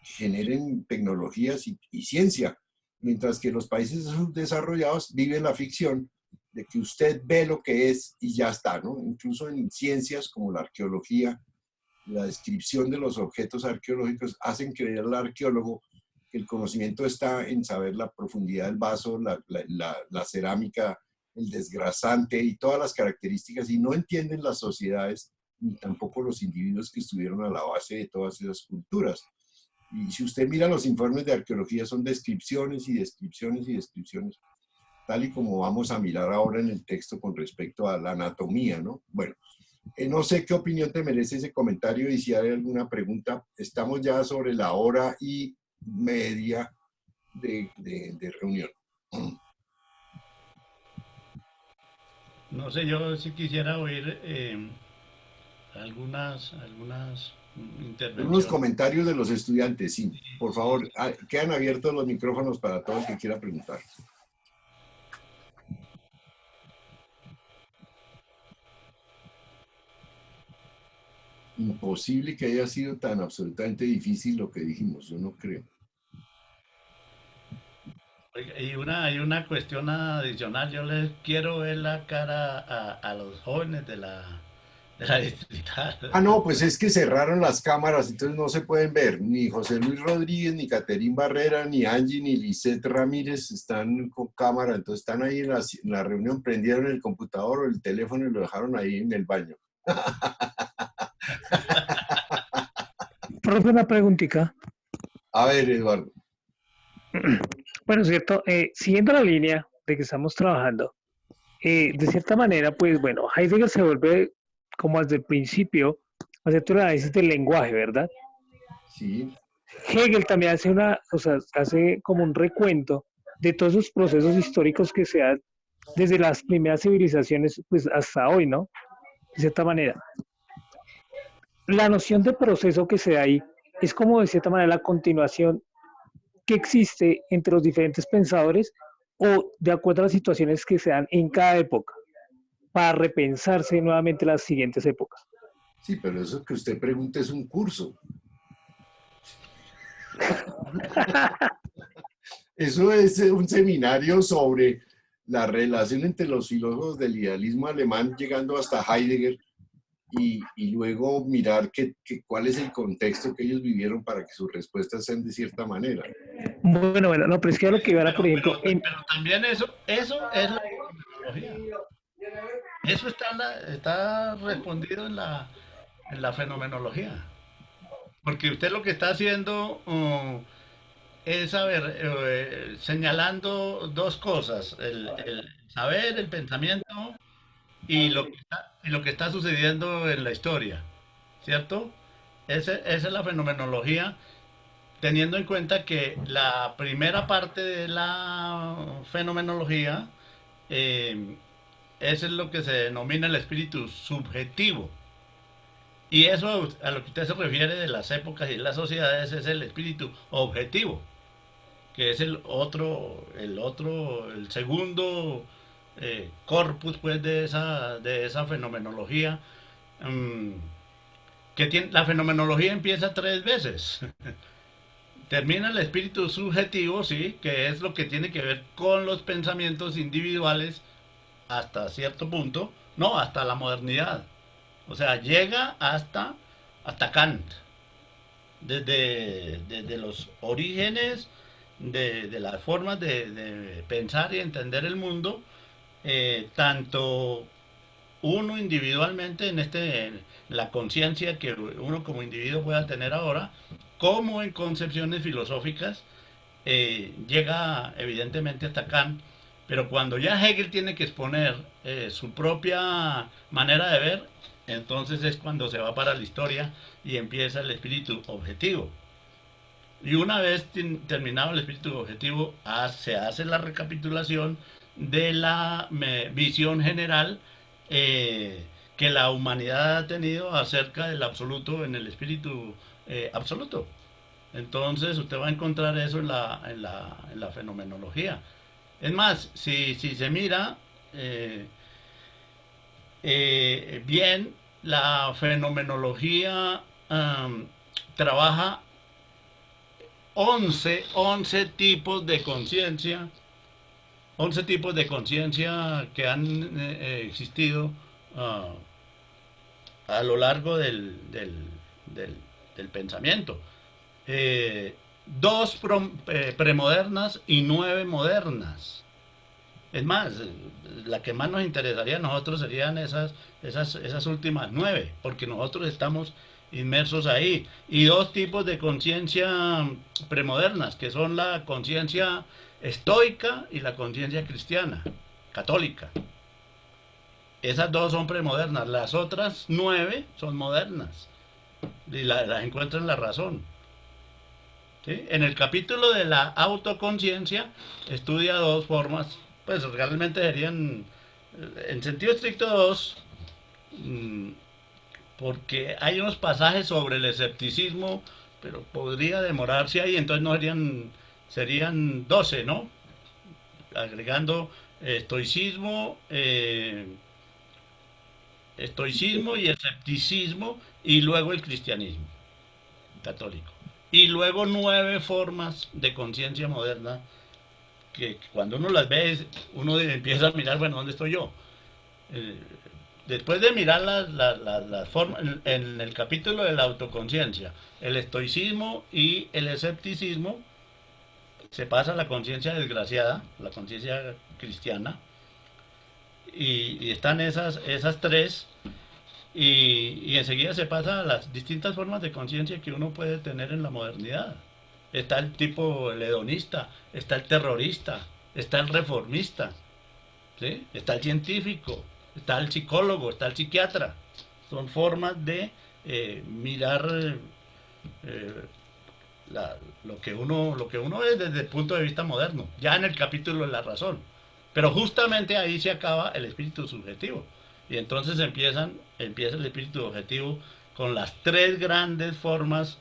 generen tecnologías y ciencia, mientras que los países subdesarrollados viven la ficción de que usted ve lo que es y ya está, ¿no? Incluso en ciencias como la arqueología, la descripción de los objetos arqueológicos, hacen creer al arqueólogo que el conocimiento está en saber la profundidad del vaso, la cerámica, el desgrasante y todas las características, y no entienden las sociedades ni tampoco los individuos que estuvieron a la base de todas esas culturas. Y si usted mira los informes de arqueología, son descripciones y descripciones y descripciones, tal y como vamos a mirar ahora en el texto con respecto a la anatomía, ¿no? Bueno, no sé qué opinión te merece ese comentario y si hay alguna pregunta. Estamos ya sobre la hora y media de reunión. No sé, yo sí quisiera oír algunas Unos intervenciones. comentarios de los estudiantes, sí. Por favor, quedan abiertos los micrófonos para todo el que quiera preguntar. Imposible que haya sido tan absolutamente difícil lo que dijimos, yo no creo. Oiga, y una cuestión adicional, yo les quiero ver la cara a los jóvenes de la distrital. Ah, no, pues es que cerraron las cámaras, entonces no se pueden ver. Ni José Luis Rodríguez, ni Caterín Barrera, ni Angie, ni Lisette Ramírez están con cámara, entonces están ahí en la reunión, prendieron el computador o el teléfono y lo dejaron ahí en el baño. Profe, una preguntita. A ver, Eduardo. Bueno, cierto, siguiendo la línea de que estamos trabajando, de cierta manera, pues bueno, Heidegger se vuelve como desde el principio a hacer todo el análisis del lenguaje, ¿verdad? Sí. Hegel también hace o sea, hace como un recuento de todos esos procesos históricos que se dan desde las primeras civilizaciones, pues hasta hoy, ¿no? De cierta manera. La noción de proceso que se da ahí es como de cierta manera la continuación que existe entre los diferentes pensadores o de acuerdo a las situaciones que se dan en cada época para repensarse nuevamente las siguientes épocas. Sí, pero eso que usted pregunta es un curso. Eso es un seminario sobre la relación entre los filósofos del idealismo alemán llegando hasta Heidegger y luego mirar cuál es el contexto que ellos vivieron para que sus respuestas sean de cierta manera. Bueno, no, pero es que lo que iba por ejemplo... Pero también eso es la fenomenología. Eso está respondido en la fenomenología. Porque usted lo que está haciendo es, a ver, señalando dos cosas, el saber, el pensamiento y lo que está sucediendo en la historia, ¿cierto? Esa es la fenomenología, teniendo en cuenta que la primera parte de la fenomenología es lo que se denomina el espíritu subjetivo. Y eso a lo que usted se refiere de las épocas y las sociedades es el espíritu objetivo, que es el segundo corpus pues de esa fenomenología. mm, la fenomenología empieza tres veces. Termina el espíritu subjetivo, sí, que es lo que tiene que ver con los pensamientos individuales hasta cierto punto, no, hasta la modernidad. O sea, llega hasta Kant, desde los orígenes de las formas de pensar y entender el mundo, tanto uno individualmente en la conciencia que uno como individuo pueda tener ahora, como en concepciones filosóficas, llega evidentemente hasta Kant, pero cuando ya Hegel tiene que exponer su propia manera de ver, entonces es cuando se va para la historia y empieza el espíritu objetivo. Y una vez terminado el espíritu objetivo, se hace la recapitulación de la visión general que la humanidad ha tenido acerca del absoluto en el espíritu absoluto. Entonces usted va a encontrar eso en la fenomenología. Es más, si se mira bien, la fenomenología trabaja 11 tipos de conciencia, 11 tipos de conciencia que han existido a lo largo del, del pensamiento. 2 premodernas y 9 modernas. Es más, la que más nos interesaría a nosotros serían esas últimas 9, porque nosotros estamos inmersos ahí. Y 2 tipos de conciencia premodernas, que son la conciencia estoica y la conciencia cristiana, católica. Esas 2 son premodernas, las otras 9 son modernas. Y las encuentran en la razón. ¿Sí? En el capítulo de la autoconciencia estudia 2 formas, pues realmente serían, en sentido estricto 2, porque hay unos pasajes sobre el escepticismo, pero podría demorarse ahí, entonces no serían 12, ¿no? Agregando estoicismo y escepticismo, y luego el cristianismo católico. Y luego 9 formas de conciencia moderna que cuando uno las ve, uno empieza a mirar, bueno, ¿dónde estoy yo? Eh, Después de mirar las formas, en el capítulo de la autoconciencia, el estoicismo y el escepticismo, se pasa a la conciencia desgraciada, la conciencia cristiana, y están esas 3, y enseguida se pasa a las distintas formas de conciencia que uno puede tener en la modernidad. Está el tipo el hedonista, está el terrorista, está el reformista, ¿sí? Está el científico, está el psicólogo, está el psiquiatra. Son formas de mirar eh, lo que uno es desde el punto de vista moderno, ya en el capítulo de la razón. Pero justamente ahí se acaba el espíritu subjetivo. Y entonces empieza el espíritu objetivo con las 3 grandes formas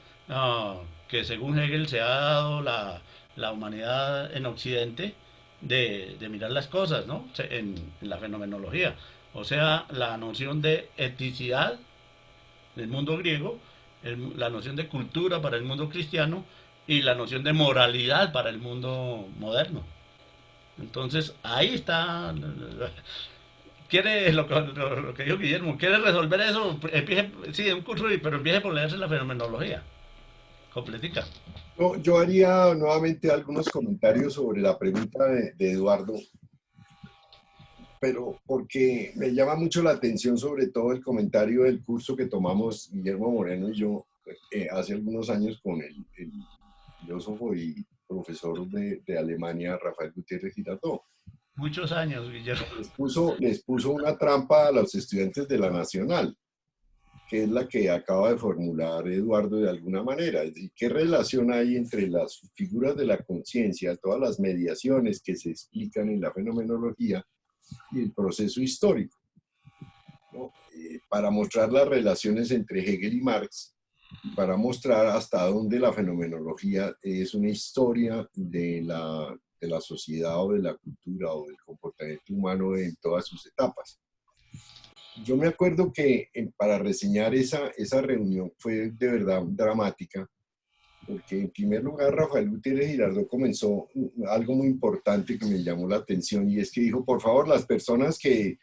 que según Hegel se ha dado la humanidad en Occidente de mirar las cosas, ¿no? En la fenomenología. O sea, la noción de eticidad del mundo griego, la noción de cultura para el mundo cristiano y la noción de moralidad para el mundo moderno. Entonces, ahí está. Quiere lo que dijo Guillermo, quiere resolver eso, empiece, sí, un curso, pero empiece por leerse la fenomenología completica. No, yo haría nuevamente algunos comentarios sobre la pregunta de Eduardo, pero porque me llama mucho la atención sobre todo el comentario del curso que tomamos Guillermo Moreno y yo hace algunos años con el filósofo y profesor de Alemania, Rafael Gutiérrez Girardot. Muchos años, Guillermo. Les puso una trampa a los estudiantes de la Nacional, que es la que acaba de formular Eduardo de alguna manera. Es decir, ¿qué relación hay entre las figuras de la conciencia, todas las mediaciones que se explican en la fenomenología y el proceso histórico? ¿No? Para mostrar las relaciones entre Hegel y Marx, para mostrar hasta dónde la fenomenología es una historia de la sociedad o de la cultura o del comportamiento humano en todas sus etapas. Yo me acuerdo que para reseñar esa reunión fue de verdad dramática, porque en primer lugar Rafael Gutiérrez Girardot comenzó algo muy importante que me llamó la atención, y es que dijo, por favor, las personas que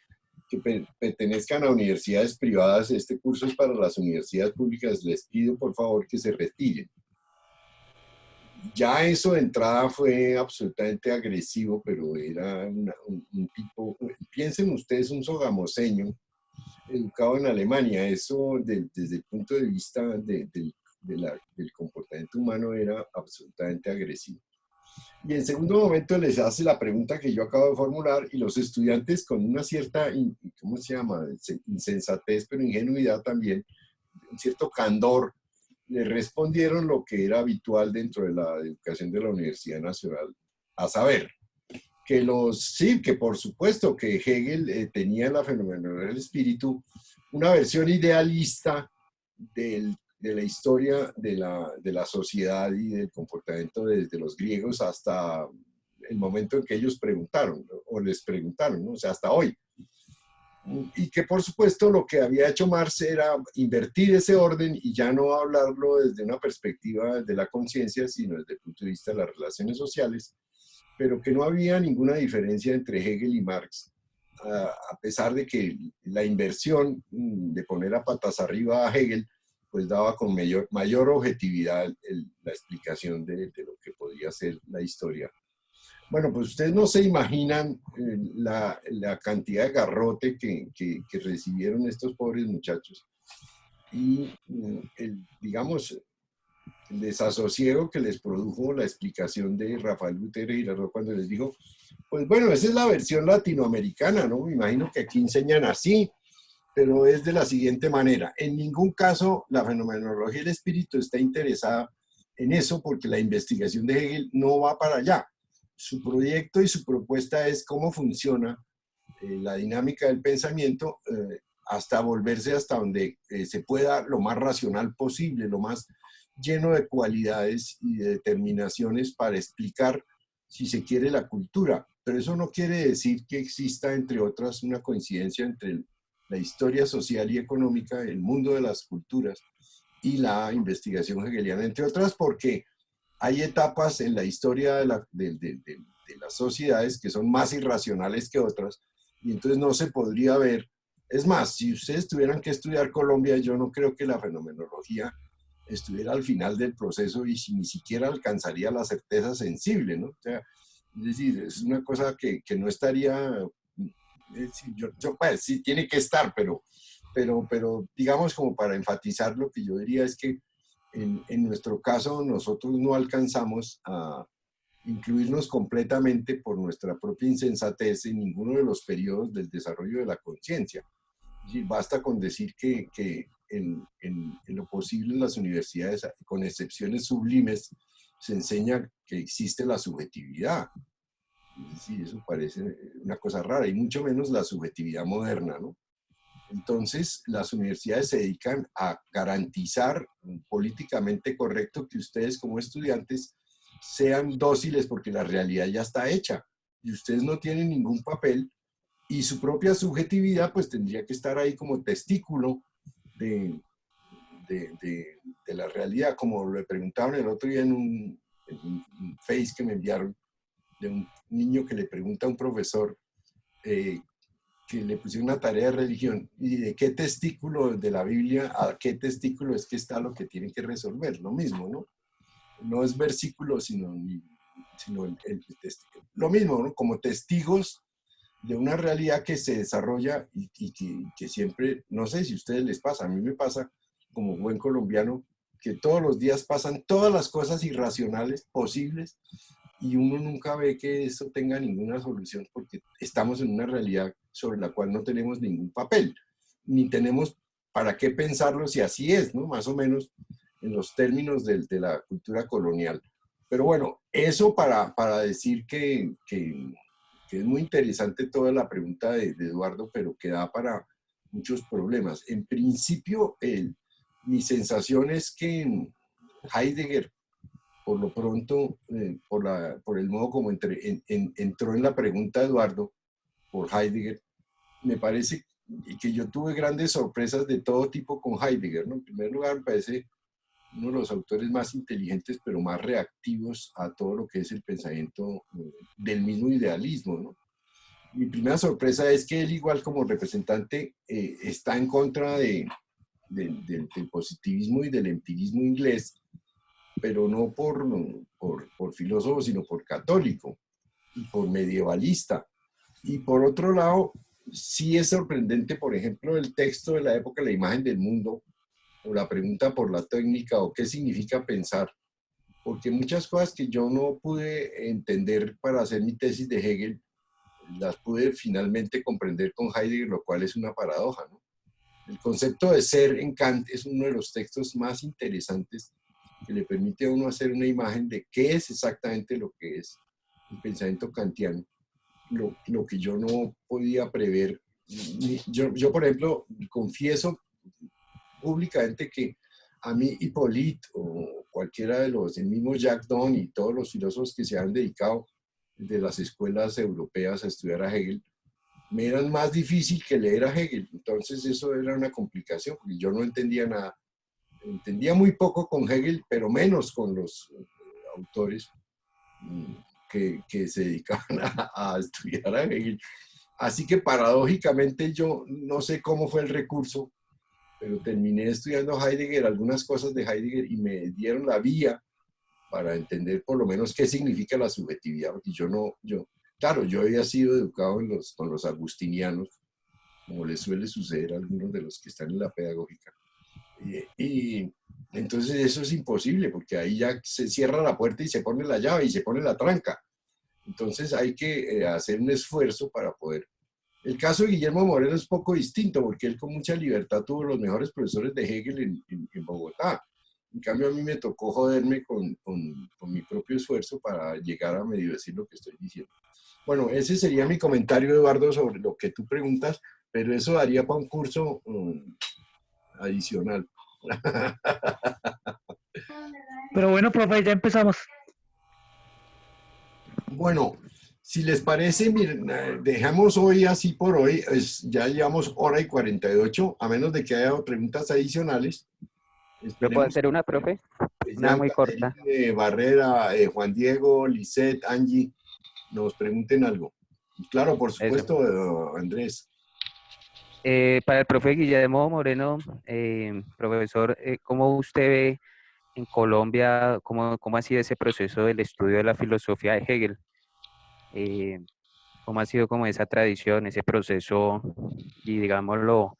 pertenezcan a universidades privadas, este curso es para las universidades públicas, les pido por favor que se retiren. Ya eso de entrada fue absolutamente agresivo, pero era un tipo, piensen ustedes, un sogamoseño, educado en Alemania. Eso desde el punto de vista del comportamiento humano era absolutamente agresivo. Y en segundo momento les hace la pregunta que yo acabo de formular, y los estudiantes con una cierta, ¿cómo se llama?, insensatez, pero ingenuidad también, un cierto candor, le respondieron lo que era habitual dentro de la educación de la Universidad Nacional, a saber, que por supuesto que Hegel tenía en la fenomenología del espíritu una versión idealista de la historia de la sociedad y del comportamiento desde los griegos hasta el momento en que ellos preguntaron, o les preguntaron, ¿no? O sea, hasta hoy. Y que por supuesto lo que había hecho Marx era invertir ese orden y ya no hablarlo desde una perspectiva de la conciencia, sino desde el punto de vista de las relaciones sociales, pero que no había ninguna diferencia entre Hegel y Marx, a pesar de que la inversión de poner a patas arriba a Hegel pues daba con mayor objetividad la explicación de lo que podría ser la historia. Bueno, pues ustedes no se imaginan la cantidad de garrote que recibieron estos pobres muchachos y digamos, el desasosiego que les produjo la explicación de Rafael Gutiérrez Girardot cuando les dijo, pues bueno, esa es la versión latinoamericana, ¿no? Me imagino que aquí enseñan así, pero es de la siguiente manera. En ningún caso la fenomenología del espíritu está interesada en eso porque la investigación de Hegel no va para allá. Su proyecto y su propuesta es cómo funciona la dinámica del pensamiento hasta volverse hasta donde se pueda lo más racional posible, lo más lleno de cualidades y de determinaciones para explicar, si se quiere, la cultura. Pero eso no quiere decir que exista, entre otras, una coincidencia entre la historia social y económica, el mundo de las culturas y la investigación hegeliana, entre otras porque hay etapas en la historia de las sociedades que son más irracionales que otras, y entonces no se podría ver. Es más, si ustedes tuvieran que estudiar Colombia, yo no creo que la fenomenología estuviera al final del proceso y si ni siquiera alcanzaría la certeza sensible, ¿no? O sea, es decir, es una cosa que no estaría, pues, sí tiene que estar, pero digamos como para enfatizar lo que yo diría es que en nuestro caso nosotros no alcanzamos a incluirnos completamente por nuestra propia insensatez en ninguno de los periodos del desarrollo de la conciencia. Basta con decir que en lo posible en las universidades, con excepciones sublimes, se enseña que existe la subjetividad. Es decir, eso parece una cosa rara, y mucho menos la subjetividad moderna, ¿no? Entonces, las universidades se dedican a garantizar políticamente correcto que ustedes como estudiantes sean dóciles porque la realidad ya está hecha y ustedes no tienen ningún papel y su propia subjetividad pues tendría que estar ahí como testículo de la realidad, como le preguntaron el otro día en un Face que me enviaron de un niño que le pregunta a un profesor que le pusieron una tarea de religión y de qué testículo de la Biblia a qué testículo es que está lo que tienen que resolver, lo mismo, ¿no? No es versículo, sino el testículo. Lo mismo, ¿no? Como testigos de una realidad que se desarrolla y que siempre, no sé si a ustedes les pasa, a mí me pasa como buen colombiano, que todos los días pasan todas las cosas irracionales posibles y uno nunca ve que eso tenga ninguna solución porque estamos en una realidad sobre la cual no tenemos ningún papel, ni tenemos para qué pensarlo si así es, ¿no? Más o menos en los términos de la cultura colonial. Pero bueno, eso para decir que es muy interesante toda la pregunta de Eduardo, pero que da para muchos problemas. En principio, mi sensación es que Heidegger, por lo pronto, por el modo como entró en la pregunta Eduardo, por Heidegger, me parece que yo tuve grandes sorpresas de todo tipo con Heidegger, ¿no? En primer lugar, me parece uno de los autores más inteligentes, pero más reactivos a todo lo que es el pensamiento del mismo idealismo, ¿no? Mi primera sorpresa es que él, igual como representante, está en contra del positivismo y del empirismo inglés, pero no por filósofo, sino por católico y por medievalista. Y por otro lado, sí es sorprendente, por ejemplo, el texto de la época, La imagen del mundo, o la pregunta por la técnica, o qué significa pensar, porque muchas cosas que yo no pude entender para hacer mi tesis de Hegel, las pude finalmente comprender con Heidegger, lo cual es una paradoja, ¿no? El concepto de ser en Kant es uno de los textos más interesantes que le permite a uno hacer una imagen de qué es exactamente lo que es el pensamiento kantiano, lo que yo no podía prever. Yo, por ejemplo, confieso públicamente que a mí Hippolyte o cualquiera de los, el mismo Jacques Donne y todos los filósofos que se han dedicado de las escuelas europeas a estudiar a Hegel, me eran más difícil que leer a Hegel. Entonces eso era una complicación, porque yo no entendía nada. Entendía muy poco con Hegel, pero menos con los autores que se dedicaban a estudiar a Hegel. Así que paradójicamente yo no sé cómo fue el recurso, pero terminé estudiando Heidegger, algunas cosas de Heidegger, y me dieron la vía para entender por lo menos qué significa la subjetividad, porque claro, yo había sido educado con los agustinianos, como les suele suceder a algunos de los que están en la pedagógica. Y entonces eso es imposible, porque ahí ya se cierra la puerta y se pone la llave y se pone la tranca. Entonces hay que hacer un esfuerzo para poder. El caso de Guillermo Moreno es poco distinto, porque él con mucha libertad tuvo los mejores profesores de Hegel en Bogotá. En cambio, a mí me tocó joderme con mi propio esfuerzo para llegar a medio decir lo que estoy diciendo. Bueno, ese sería mi comentario, Eduardo, sobre lo que tú preguntas, pero eso daría para un curso adicional. Pero bueno, profe, ya empezamos. Bueno, si les parece, miren, dejamos hoy así por hoy, ya llevamos hora y 48, a menos de que haya preguntas adicionales. ¿Yo puedo hacer una, profe? Una Ya muy corta. Barrera, Juan Diego, Lisette, Angie, nos pregunten algo. Claro, por supuesto, Andrés. Para el profe Guillermo Moreno, profesor, ¿cómo usted ve en Colombia, cómo ha sido ese proceso del estudio de la filosofía de Hegel? ¿Cómo ha sido como esa tradición, ese proceso y, digámoslo,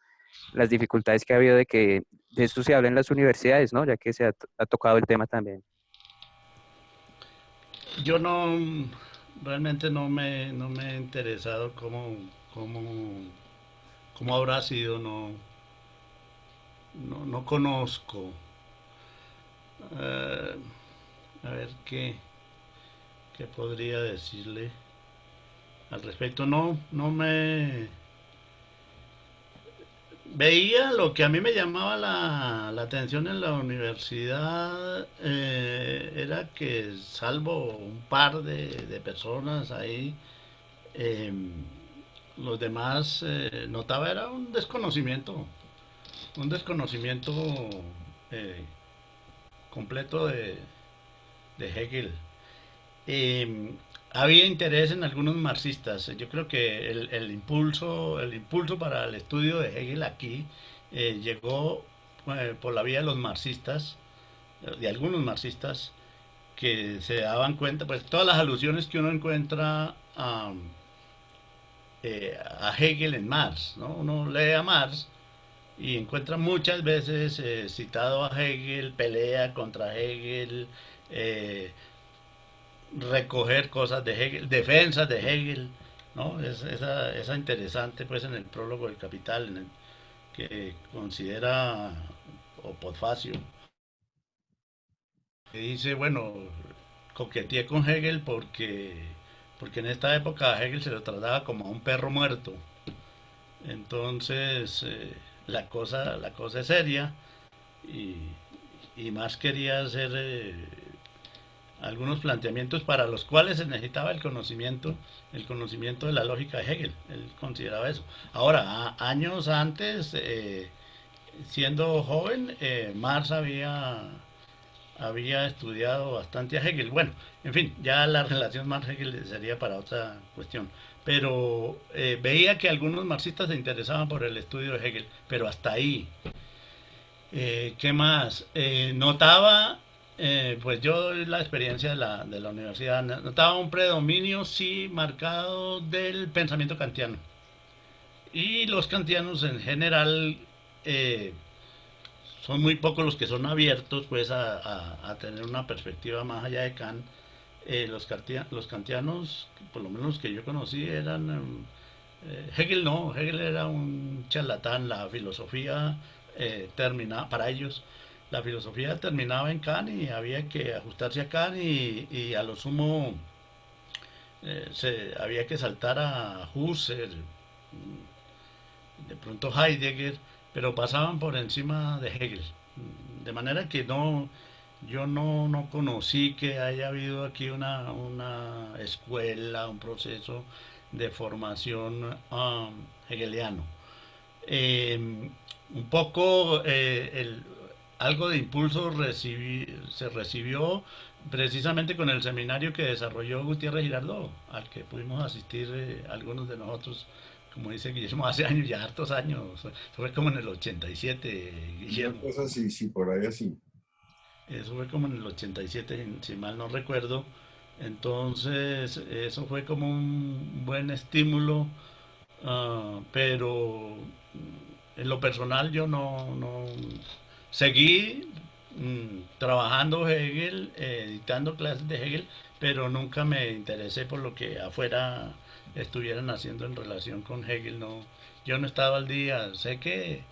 las dificultades que ha habido de esto se habla en las universidades, ¿no? Ya que ha tocado el tema también. Yo realmente no me he interesado cómo habrá sido, no conozco. Eh, a ver qué podría decirle al respecto. No me veía lo que a mí me llamaba la atención en la universidad, era que salvo un par de personas ahí, eh, los demás, notaba era un desconocimiento eh, completo de Hegel. Eh, Había interés en algunos marxistas. Yo creo que el impulso para el estudio de Hegel aquí llegó por la vía de los marxistas, de algunos marxistas que se daban cuenta, pues todas las alusiones que uno encuentra a Hegel en Marx, ¿no? Uno lee a Marx y encuentra muchas veces citado a Hegel, pelea contra Hegel, eh, recoger cosas de Hegel, defensas de Hegel, ¿no? Esa interesante, pues, en el prólogo del Capital, que considera, o Podfacio, que dice, bueno, coqueteé con Hegel porque en esta época a Hegel se lo trataba como a un perro muerto. Entonces, la cosa es seria y, y más quería hacer algunos planteamientos para los cuales se necesitaba el conocimiento de la lógica de Hegel. Él consideraba eso. Ahora, años antes, siendo joven, Marx había estudiado bastante a Hegel. Bueno, en fin, ya la relación Marx-Hegel sería para otra cuestión. Pero veía que algunos marxistas se interesaban por el estudio de Hegel, pero hasta ahí. ¿Qué más? Notaba, pues yo la experiencia de la universidad, notaba un predominio, sí, marcado del pensamiento kantiano. Y los kantianos en general eh, son muy pocos los que son abiertos pues a tener una perspectiva más allá de Kant. Los kantianos, por lo menos que yo conocí, eran Hegel no, Hegel era un charlatán. La filosofía para ellos, la filosofía terminaba en Kant y había que ajustarse a Kant y a lo sumo había que saltar a Husserl, de pronto Heidegger, pero pasaban por encima de Hegel. De manera que yo no conocí que haya habido aquí una escuela, un proceso de formación hegeliano. Un poco algo de impulso se recibió precisamente con el seminario que desarrolló Gutiérrez Girardot, al que pudimos asistir algunos de nosotros como dice Guillermo, hace años, ya hartos años. Eso fue como en el 87, Una Guillermo. cosa así, sí, por ahí así. Eso fue como en el 87, si mal no recuerdo. Entonces, eso fue como un buen estímulo, pero en lo personal yo no seguí trabajando Hegel, dictando clases de Hegel, pero nunca me interesé por lo que afuera estuvieran haciendo en relación con Hegel. No, yo no estaba al día. Sé que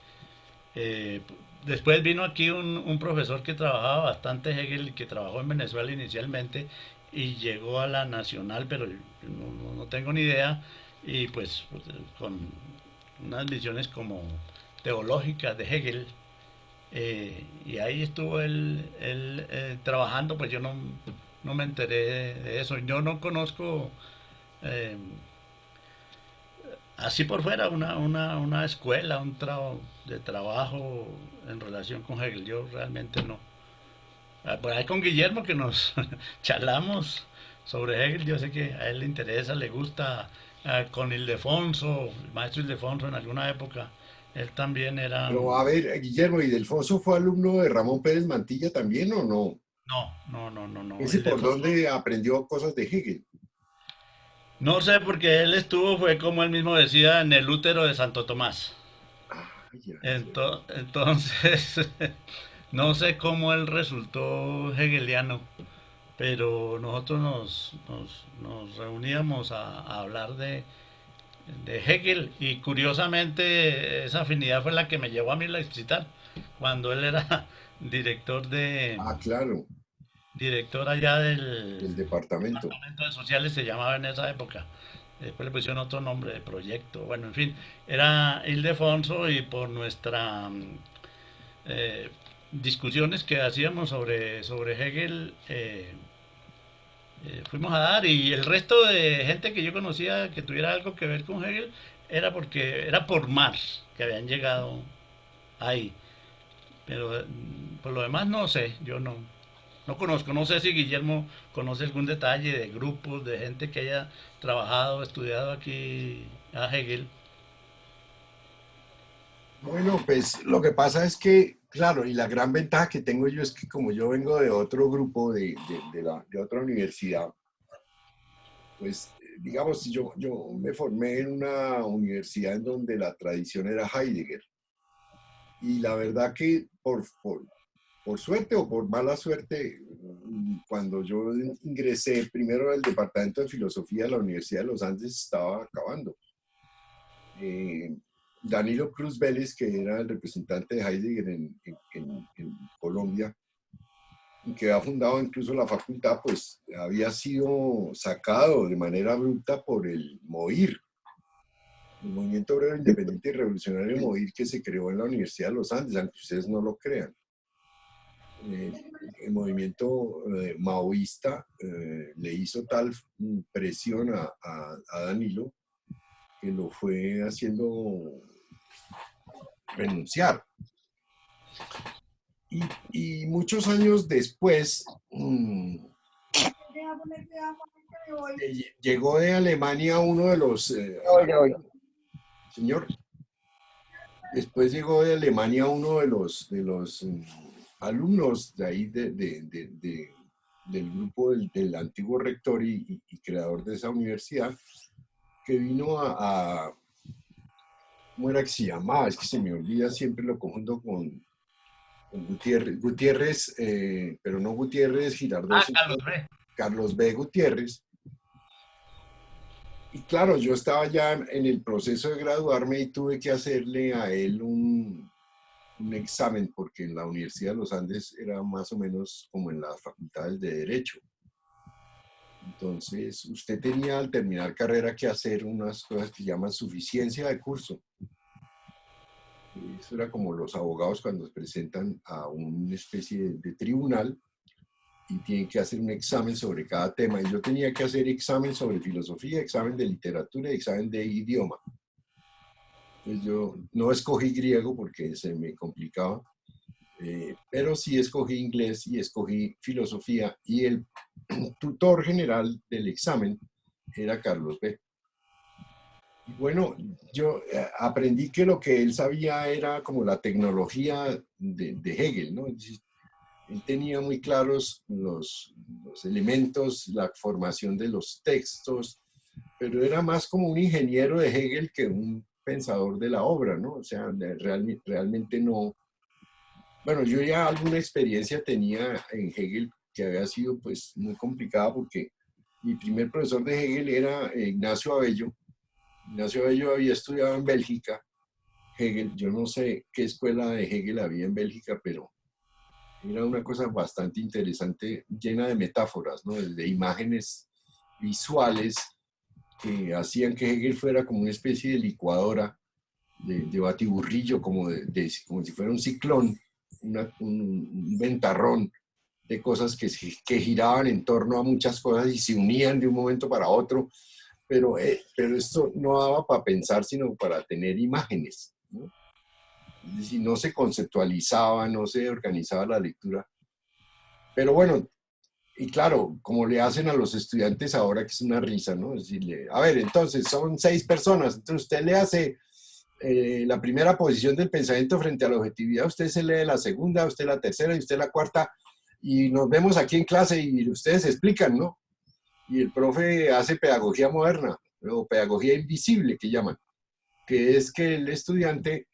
eh, después vino aquí un profesor que trabajaba bastante Hegel y que trabajó en Venezuela inicialmente y llegó a la Nacional, pero no tengo ni idea. Y pues, con unas visiones como teológicas de Hegel. Y ahí estuvo él trabajando, pues yo no me enteré de eso. Yo no conozco eh, así por fuera una escuela, de trabajo en relación con Hegel. Yo realmente no. Por ahí con Guillermo que nos charlamos sobre Hegel, yo sé que a él le interesa, le gusta. Con Ildefonso, el maestro Ildefonso en alguna época, él también era... Pero a ver, Guillermo, ¿y Delfonso fue alumno de Ramón Pérez Mantilla también o no? No. ¿Ese por Ildefonso, dónde aprendió cosas de Hegel? no sé, porque él estuvo, fue como él mismo decía, en el útero de Santo Tomás. Ah, ya, ya. Entonces, no sé cómo él resultó hegeliano, pero nosotros nos reuníamos a hablar de Hegel y curiosamente esa afinidad fue la que me llevó a mí a Leipzig cuando él era director Ah, claro, director allá del del departamento. departamento de sociales se llamaba en esa época. Después le pusieron otro nombre de proyecto. Bueno, en fin, era Ildefonso y por nuestra eh, discusiones que hacíamos sobre Hegel, fuimos a dar y el resto de gente que yo conocía que tuviera algo que ver con Hegel era porque era por Marx que habían llegado ahí. Pero por lo demás no sé, yo no conozco, no sé si Guillermo conoce algún detalle de grupos, de gente que haya trabajado, estudiado aquí a Hegel. Bueno, pues lo que pasa es que, claro, y la gran ventaja que tengo yo es que como yo vengo de otro grupo, de otra universidad, pues digamos, yo me formé en una universidad en donde la tradición era Heidegger. Y la verdad que por suerte o por mala suerte, cuando yo ingresé primero al departamento de filosofía de la Universidad de los Andes, estaba acabando. Eh, Danilo Cruz Vélez, que era el representante de Heidegger en Colombia, que ha fundado incluso la facultad, pues había sido sacado de manera abrupta por el MOIR, el Movimiento Obrero Independiente y Revolucionario MOIR, que se creó en la Universidad de los Andes, aunque ustedes no lo crean. eh, el movimiento maoísta le hizo tal presión a Danilo que lo fue haciendo renunciar. Y muchos años después llegó de Alemania uno de los, señor, después llegó de Alemania uno de los alumnos de ahí del grupo del antiguo rector y creador de esa universidad, que vino ¿cómo era que se llamaba? Es que se me olvida, siempre lo confundo con Gutiérrez, pero no Gutiérrez Girardot, sino Carlos B. Carlos B. Gutiérrez. Y claro, yo estaba ya en el proceso de graduarme y tuve que hacerle a él un examen, porque en la Universidad de los Andes era más o menos como en las facultades de Derecho. Entonces, usted tenía al terminar carrera que hacer unas cosas que llaman suficiencia de curso. Eso era como los abogados cuando se presentan a una especie de tribunal y tienen que hacer un examen sobre cada tema. Y yo tenía que hacer examen sobre filosofía, examen de literatura y examen de idioma. Entonces yo no escogí griego porque se me complicaba, pero sí escogí inglés y escogí filosofía. Y el tutor general del examen era Carlos B. Bueno, yo aprendí que lo que él sabía era como la tecnología de Hegel, ¿no? Es decir, él tenía muy claros los elementos, la formación de los textos, pero era más como un ingeniero de Hegel que un pensador de la obra, ¿no? O sea, realmente no. Bueno, yo ya alguna experiencia tenía en Hegel que había sido pues muy complicada porque mi primer profesor de Hegel era Ignacio Abello. Ignacio Abello había estudiado en Bélgica Hegel. Yo no sé qué escuela de Hegel había en Bélgica, pero era una cosa bastante interesante, llena de metáforas, ¿no? De imágenes visuales que hacían que Hegel fuera como una especie de licuadora, de batiburrillo, como si fuera un ciclón, un ventarrón de cosas que giraban en torno a muchas cosas y se unían de un momento para otro, pero esto no daba para pensar, sino para tener imágenes, ¿no? Es decir, no se conceptualizaba, no se organizaba la lectura. Pero bueno, y claro, como le hacen a los estudiantes ahora, que es una risa, ¿no? Decirle, a ver, entonces son 6 personas, entonces usted le hace la primera posición del pensamiento frente a la objetividad, usted se lee la segunda, usted la tercera y usted la cuarta, y nos vemos aquí en clase y ustedes explican, ¿no? Y el profe hace pedagogía moderna, o pedagogía invisible que llaman, que es que el estudiante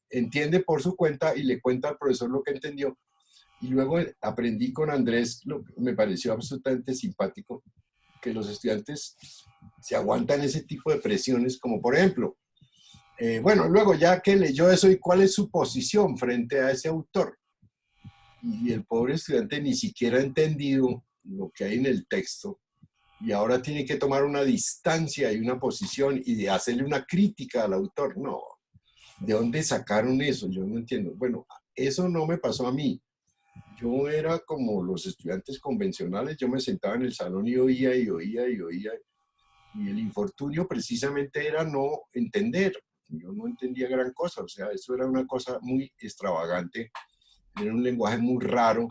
entiende por su cuenta y le cuenta al profesor lo que entendió. Y luego aprendí con Andrés, lo que me pareció absolutamente simpático, que los estudiantes se aguantan ese tipo de presiones, como por ejemplo, bueno, luego ya que leyó eso, ¿y cuál es su posición frente a ese autor? Y el pobre estudiante ni siquiera ha entendido lo que hay en el texto y ahora tiene que tomar una distancia y una posición y de hacerle una crítica al autor. No, ¿de dónde sacaron eso? Yo no entiendo. Bueno, eso no me pasó a mí. Yo era como los estudiantes convencionales, yo me sentaba en el salón y oía y oía y oía. Y el infortunio precisamente era no entender. Yo no entendía gran cosa, o sea, eso era una cosa muy extravagante, era un lenguaje muy raro.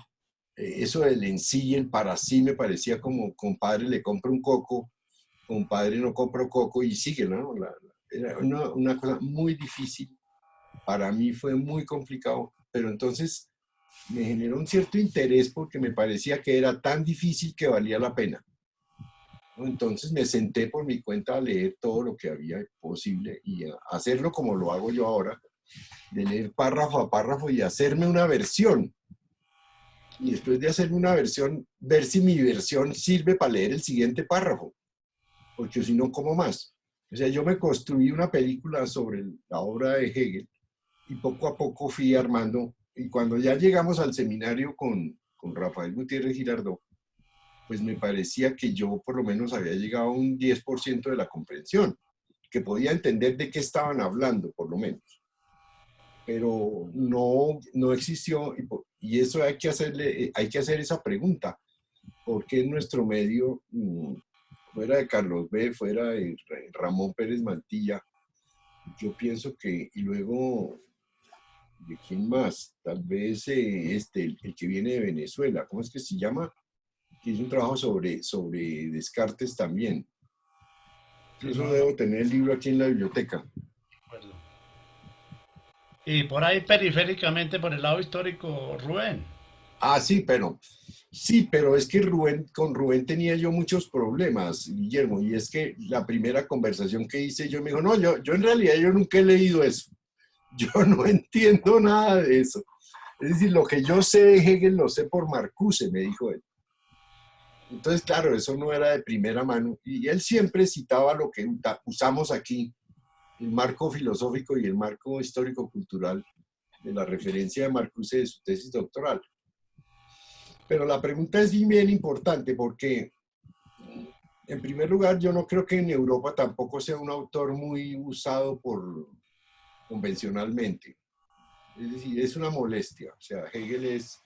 Eso del en sí y el para sí me parecía como, compadre, le compro un coco, compadre, no compro coco y sigue, ¿no? Era una cosa muy difícil. Para mí fue muy complicado, pero entonces me generó un cierto interés porque me parecía que era tan difícil que valía la pena, ¿no? Entonces me senté por mi cuenta a leer todo lo que había posible y a hacerlo como lo hago yo ahora, de leer párrafo a párrafo y hacerme una versión. Y después de hacerme una versión, ver si mi versión sirve para leer el siguiente párrafo, porque si no, ¿cómo más? O sea, yo me construí una película sobre la obra de Hegel y poco a poco fui armando. Y cuando ya llegamos al seminario con Rafael Gutiérrez Girardot, pues me parecía que yo por lo menos había llegado a un 10% de la comprensión, que podía entender de qué estaban hablando, por lo menos. Pero no existió, y eso hay que hacer esa pregunta. ¿Por qué en nuestro medio, fuera de Carlos B., fuera de Ramón Pérez Mantilla, yo pienso que, y luego, ¿de quién más? Tal vez el que viene de Venezuela, ¿cómo es que se llama? Que hizo un trabajo sobre Descartes también. Sí, Incluso no, no debo tener el libro aquí en la biblioteca. recuerdo. Y por ahí periféricamente, por el lado histórico, Rubén. Ah, sí, pero es que con Rubén tenía yo muchos problemas, Guillermo, y es que la primera conversación que hice yo me dijo, no, yo en realidad yo nunca he leído eso, yo no entiendo nada de eso. Es decir, lo que yo sé de Hegel lo sé por Marcuse, me dijo él. Entonces, claro, eso no era de primera mano, y él siempre citaba lo que usamos aquí, el marco filosófico y el marco histórico-cultural de la referencia de Marcuse de su tesis doctoral. Pero la pregunta es bien importante porque, en primer lugar, yo no creo que en Europa tampoco sea un autor muy usado convencionalmente. Es decir, es una molestia. O sea, Hegel es,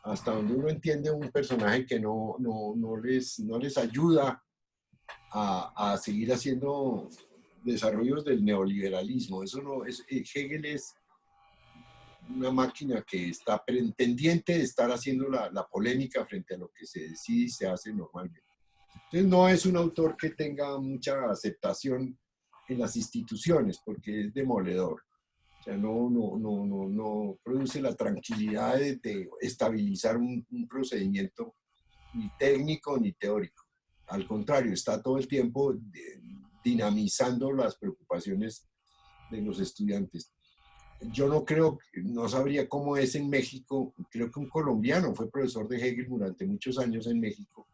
hasta donde uno entiende, un personaje que no les ayuda a seguir haciendo desarrollos del neoliberalismo. Eso no es, Hegel es una máquina que está pendiente de estar haciendo la polémica frente a lo que se decide y se hace normalmente. Entonces no es un autor que tenga mucha aceptación en las instituciones, porque es demoledor. O sea, no produce la tranquilidad de estabilizar un procedimiento ni técnico ni teórico. Al contrario, está todo el tiempo dinamizando las preocupaciones de los estudiantes. Yo no creo, no sabría cómo es en México. Creo que un colombiano fue profesor de Hegel durante muchos años en México.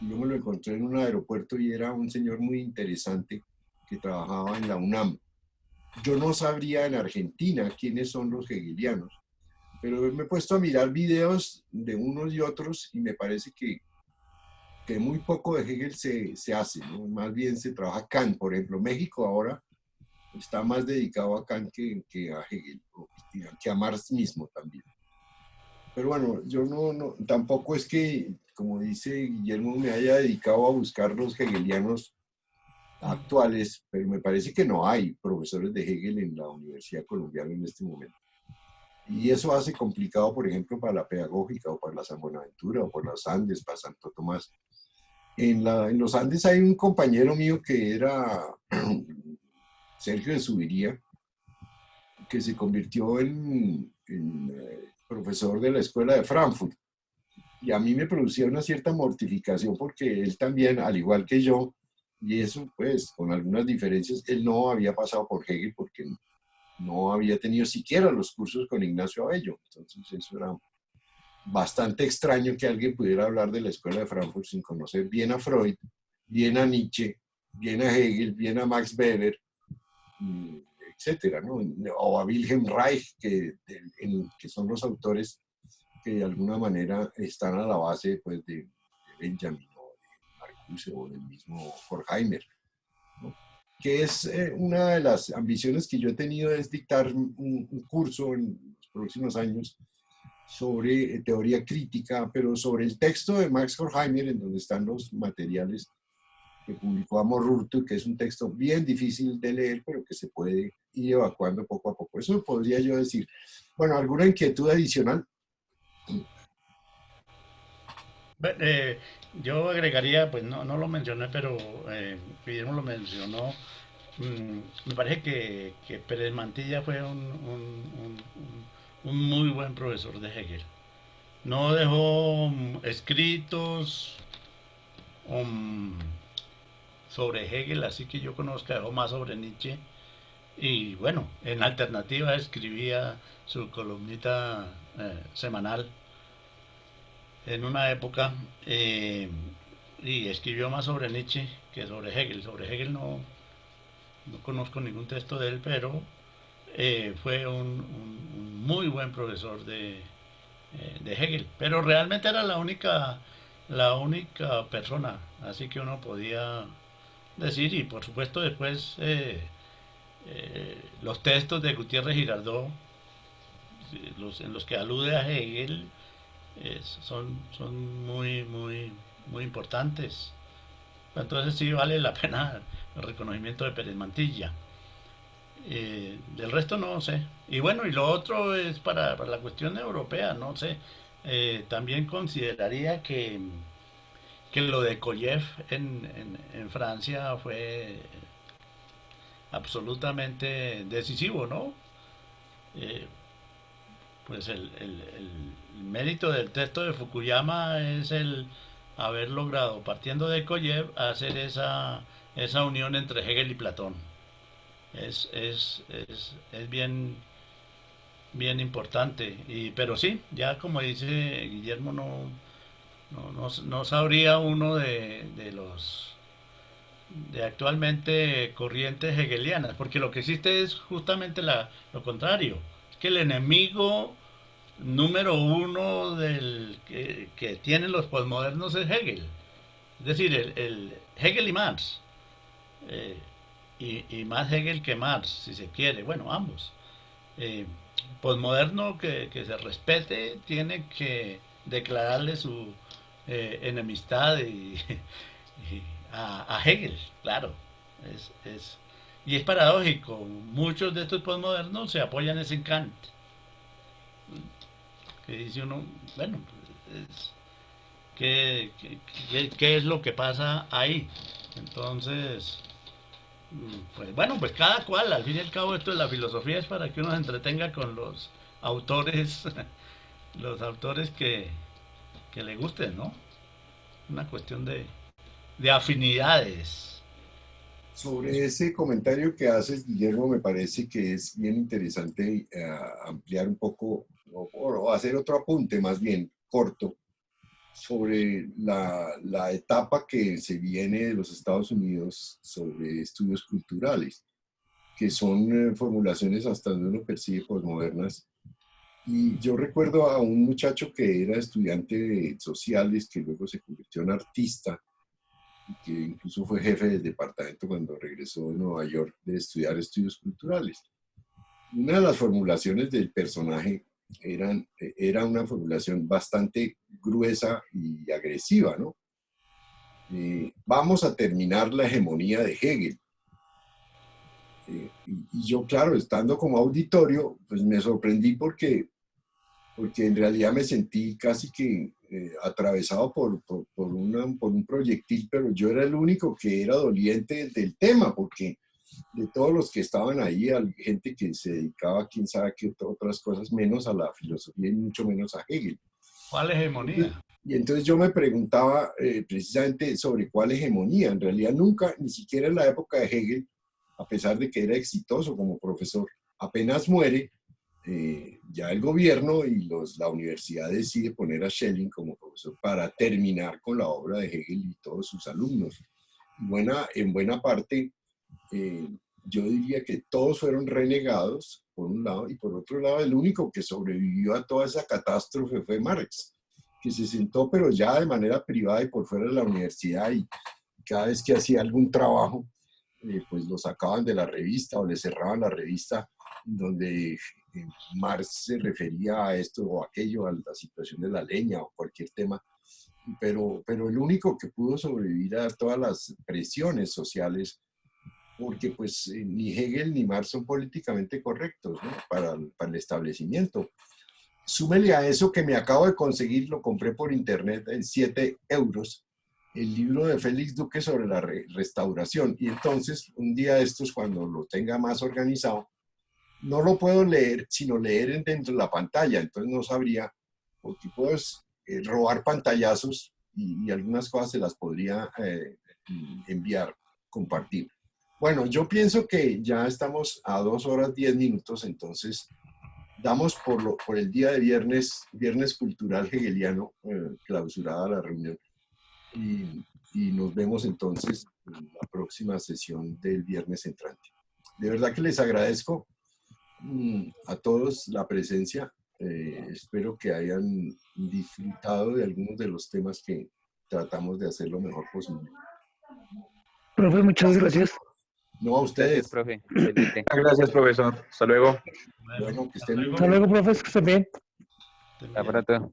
Y yo me lo encontré en un aeropuerto y era un señor muy interesante que trabajaba en la UNAM. Yo no sabría en Argentina quiénes son los hegelianos, pero me he puesto a mirar videos de unos y otros y me parece que muy poco de Hegel se hace, ¿no? Más bien se trabaja Kant, por ejemplo. México ahora está más dedicado a Kant que a Hegel, que a Marx mismo también. Pero bueno, yo tampoco es que, como dice Guillermo, me haya dedicado a buscar los hegelianos actuales, pero me parece que no hay profesores de Hegel en la Universidad Colombiana en este momento. Y eso hace complicado, por ejemplo, para la pedagógica o para la San Buenaventura o por los Andes, para Santo Tomás. En los Andes hay un compañero mío que era Sergio de Subiría, que se convirtió en profesor de la escuela de Frankfurt. Y a mí me producía una cierta mortificación porque él también, al igual que yo, y eso pues con algunas diferencias, él no había pasado por Hegel porque no había tenido siquiera los cursos con Ignacio Abello. Entonces eso era bastante extraño que alguien pudiera hablar de la escuela de Frankfurt sin conocer bien a Freud, bien a Nietzsche, bien a Hegel, bien a Max Weber, etcétera, ¿no? O a Wilhelm Reich, que son los autores que de alguna manera están a la base pues, de Benjamin o de Marcuse o del mismo Horkheimer, ¿no? Que es una de las ambiciones que yo he tenido, es dictar un curso en los próximos años sobre teoría crítica, pero sobre el texto de Max Horkheimer, en donde están los materiales que publicó Amos Rurtu, que es un texto bien difícil de leer, pero que se puede ir evacuando poco a poco. Eso podría yo decir. Bueno, ¿alguna inquietud adicional? Yo agregaría, pues no lo mencioné, pero Guillermo lo mencionó. Me parece que Pérez Mantilla fue un muy buen profesor de Hegel. No dejó escritos um, sobre Hegel, así que yo conozca, dejó más sobre Nietzsche. Y bueno, en alternativa escribía su columnita semanal en una época y escribió más sobre Nietzsche que sobre Hegel. Sobre Hegel no conozco ningún texto de él, pero fue un muy buen profesor de Hegel. Pero realmente era la única persona, así que uno podía decir, y por supuesto después los textos de Gutiérrez Girardot, en los que alude a Hegel, son muy importantes. Entonces sí vale la pena el reconocimiento de Pérez Mantilla. Del resto no sé. Y bueno, y lo otro es para la cuestión europea, no sé. También consideraría que lo de Koyev en Francia fue absolutamente decisivo, ¿no? Eh, pues el mérito del texto de Fukuyama es el haber logrado, partiendo de Koyev, hacer esa unión entre Hegel y Platón. Es bien importante. Pero sí, ya como dice Guillermo, no sabría uno de los de actualmente corrientes hegelianas, porque lo que existe es justamente lo contrario, es que el enemigo número uno que tienen los posmodernos es Hegel, es decir, el Hegel y Marx, eh, y más Hegel que Marx, si se quiere, bueno, ambos. Eh, Posmoderno que se respete tiene que declararle su enemistad y a Hegel, claro. Es, es, y es paradójico, muchos de estos posmodernos se apoyan en Kant, que dice uno, bueno, es, ¿qué es lo que pasa ahí? Entonces, Pues bueno, pues cada cual, al fin y al cabo esto de la filosofía es para que uno se entretenga con los autores, los autores que le gusten, ¿no? Una cuestión de afinidades. Sobre ese comentario que haces, Guillermo, me parece que es bien interesante ampliar un poco o hacer otro apunte más bien corto sobre la etapa que se viene de los Estados Unidos sobre estudios culturales, que son formulaciones hasta donde uno percibe posmodernas. Y yo recuerdo a un muchacho que era estudiante de sociales, que luego se convirtió en artista, y que incluso fue jefe del departamento cuando regresó de Nueva York de estudiar estudios culturales. Una de las formulaciones del personaje era una formulación bastante gruesa y agresiva, ¿no? Vamos a terminar la hegemonía de Hegel. Y yo, claro, estando como auditorio, pues me sorprendí porque en realidad me sentí casi que atravesado por un proyectil, pero yo era el único que era doliente del tema, porque de todos los que estaban ahí, hay gente que se dedicaba a quién sabe qué otras cosas, menos a la filosofía y mucho menos a Hegel. ¿Cuál hegemonía? Y entonces yo me preguntaba precisamente sobre cuál hegemonía. En realidad nunca, ni siquiera en la época de Hegel, a pesar de que era exitoso como profesor, apenas muere, ya el gobierno y la universidad decide poner a Schelling como profesor para terminar con la obra de Hegel y todos sus alumnos. En buena parte, yo diría que todos fueron renegados, por un lado, y por otro lado, el único que sobrevivió a toda esa catástrofe fue Marx, que se sentó, pero ya de manera privada y por fuera de la universidad, y cada vez que hacía algún trabajo, pues lo sacaban de la revista o le cerraban la revista donde Marx se refería a esto o aquello, a la situación de la leña o cualquier tema, pero el único que pudo sobrevivir a todas las presiones sociales, porque pues ni Hegel ni Marx son políticamente correctos, ¿no? para el establecimiento. Súmele a eso que me acabo de conseguir, lo compré por internet en 7 euros, el libro de Félix Duque sobre la restauración. Y entonces, un día de estos, cuando lo tenga más organizado, no lo puedo leer, sino leer dentro de la pantalla. Entonces no sabría, porque puedo robar pantallazos y algunas cosas se las podría enviar, compartir. Bueno, yo pienso que ya estamos a 2 horas 10 minutos, entonces damos por el día de viernes cultural hegeliano, clausurada la reunión. Y nos vemos entonces en la próxima sesión del viernes entrante. De verdad que les agradezco a todos la presencia. Espero que hayan disfrutado de algunos de los temas que tratamos de hacer lo mejor posible. Profe, muchas gracias. No, a ustedes. Gracias, profe. Felipe. Gracias, profesor. Hasta luego. Bueno, que estén muy Hasta bien. luego, profes, que estén bien. Hasta pronto.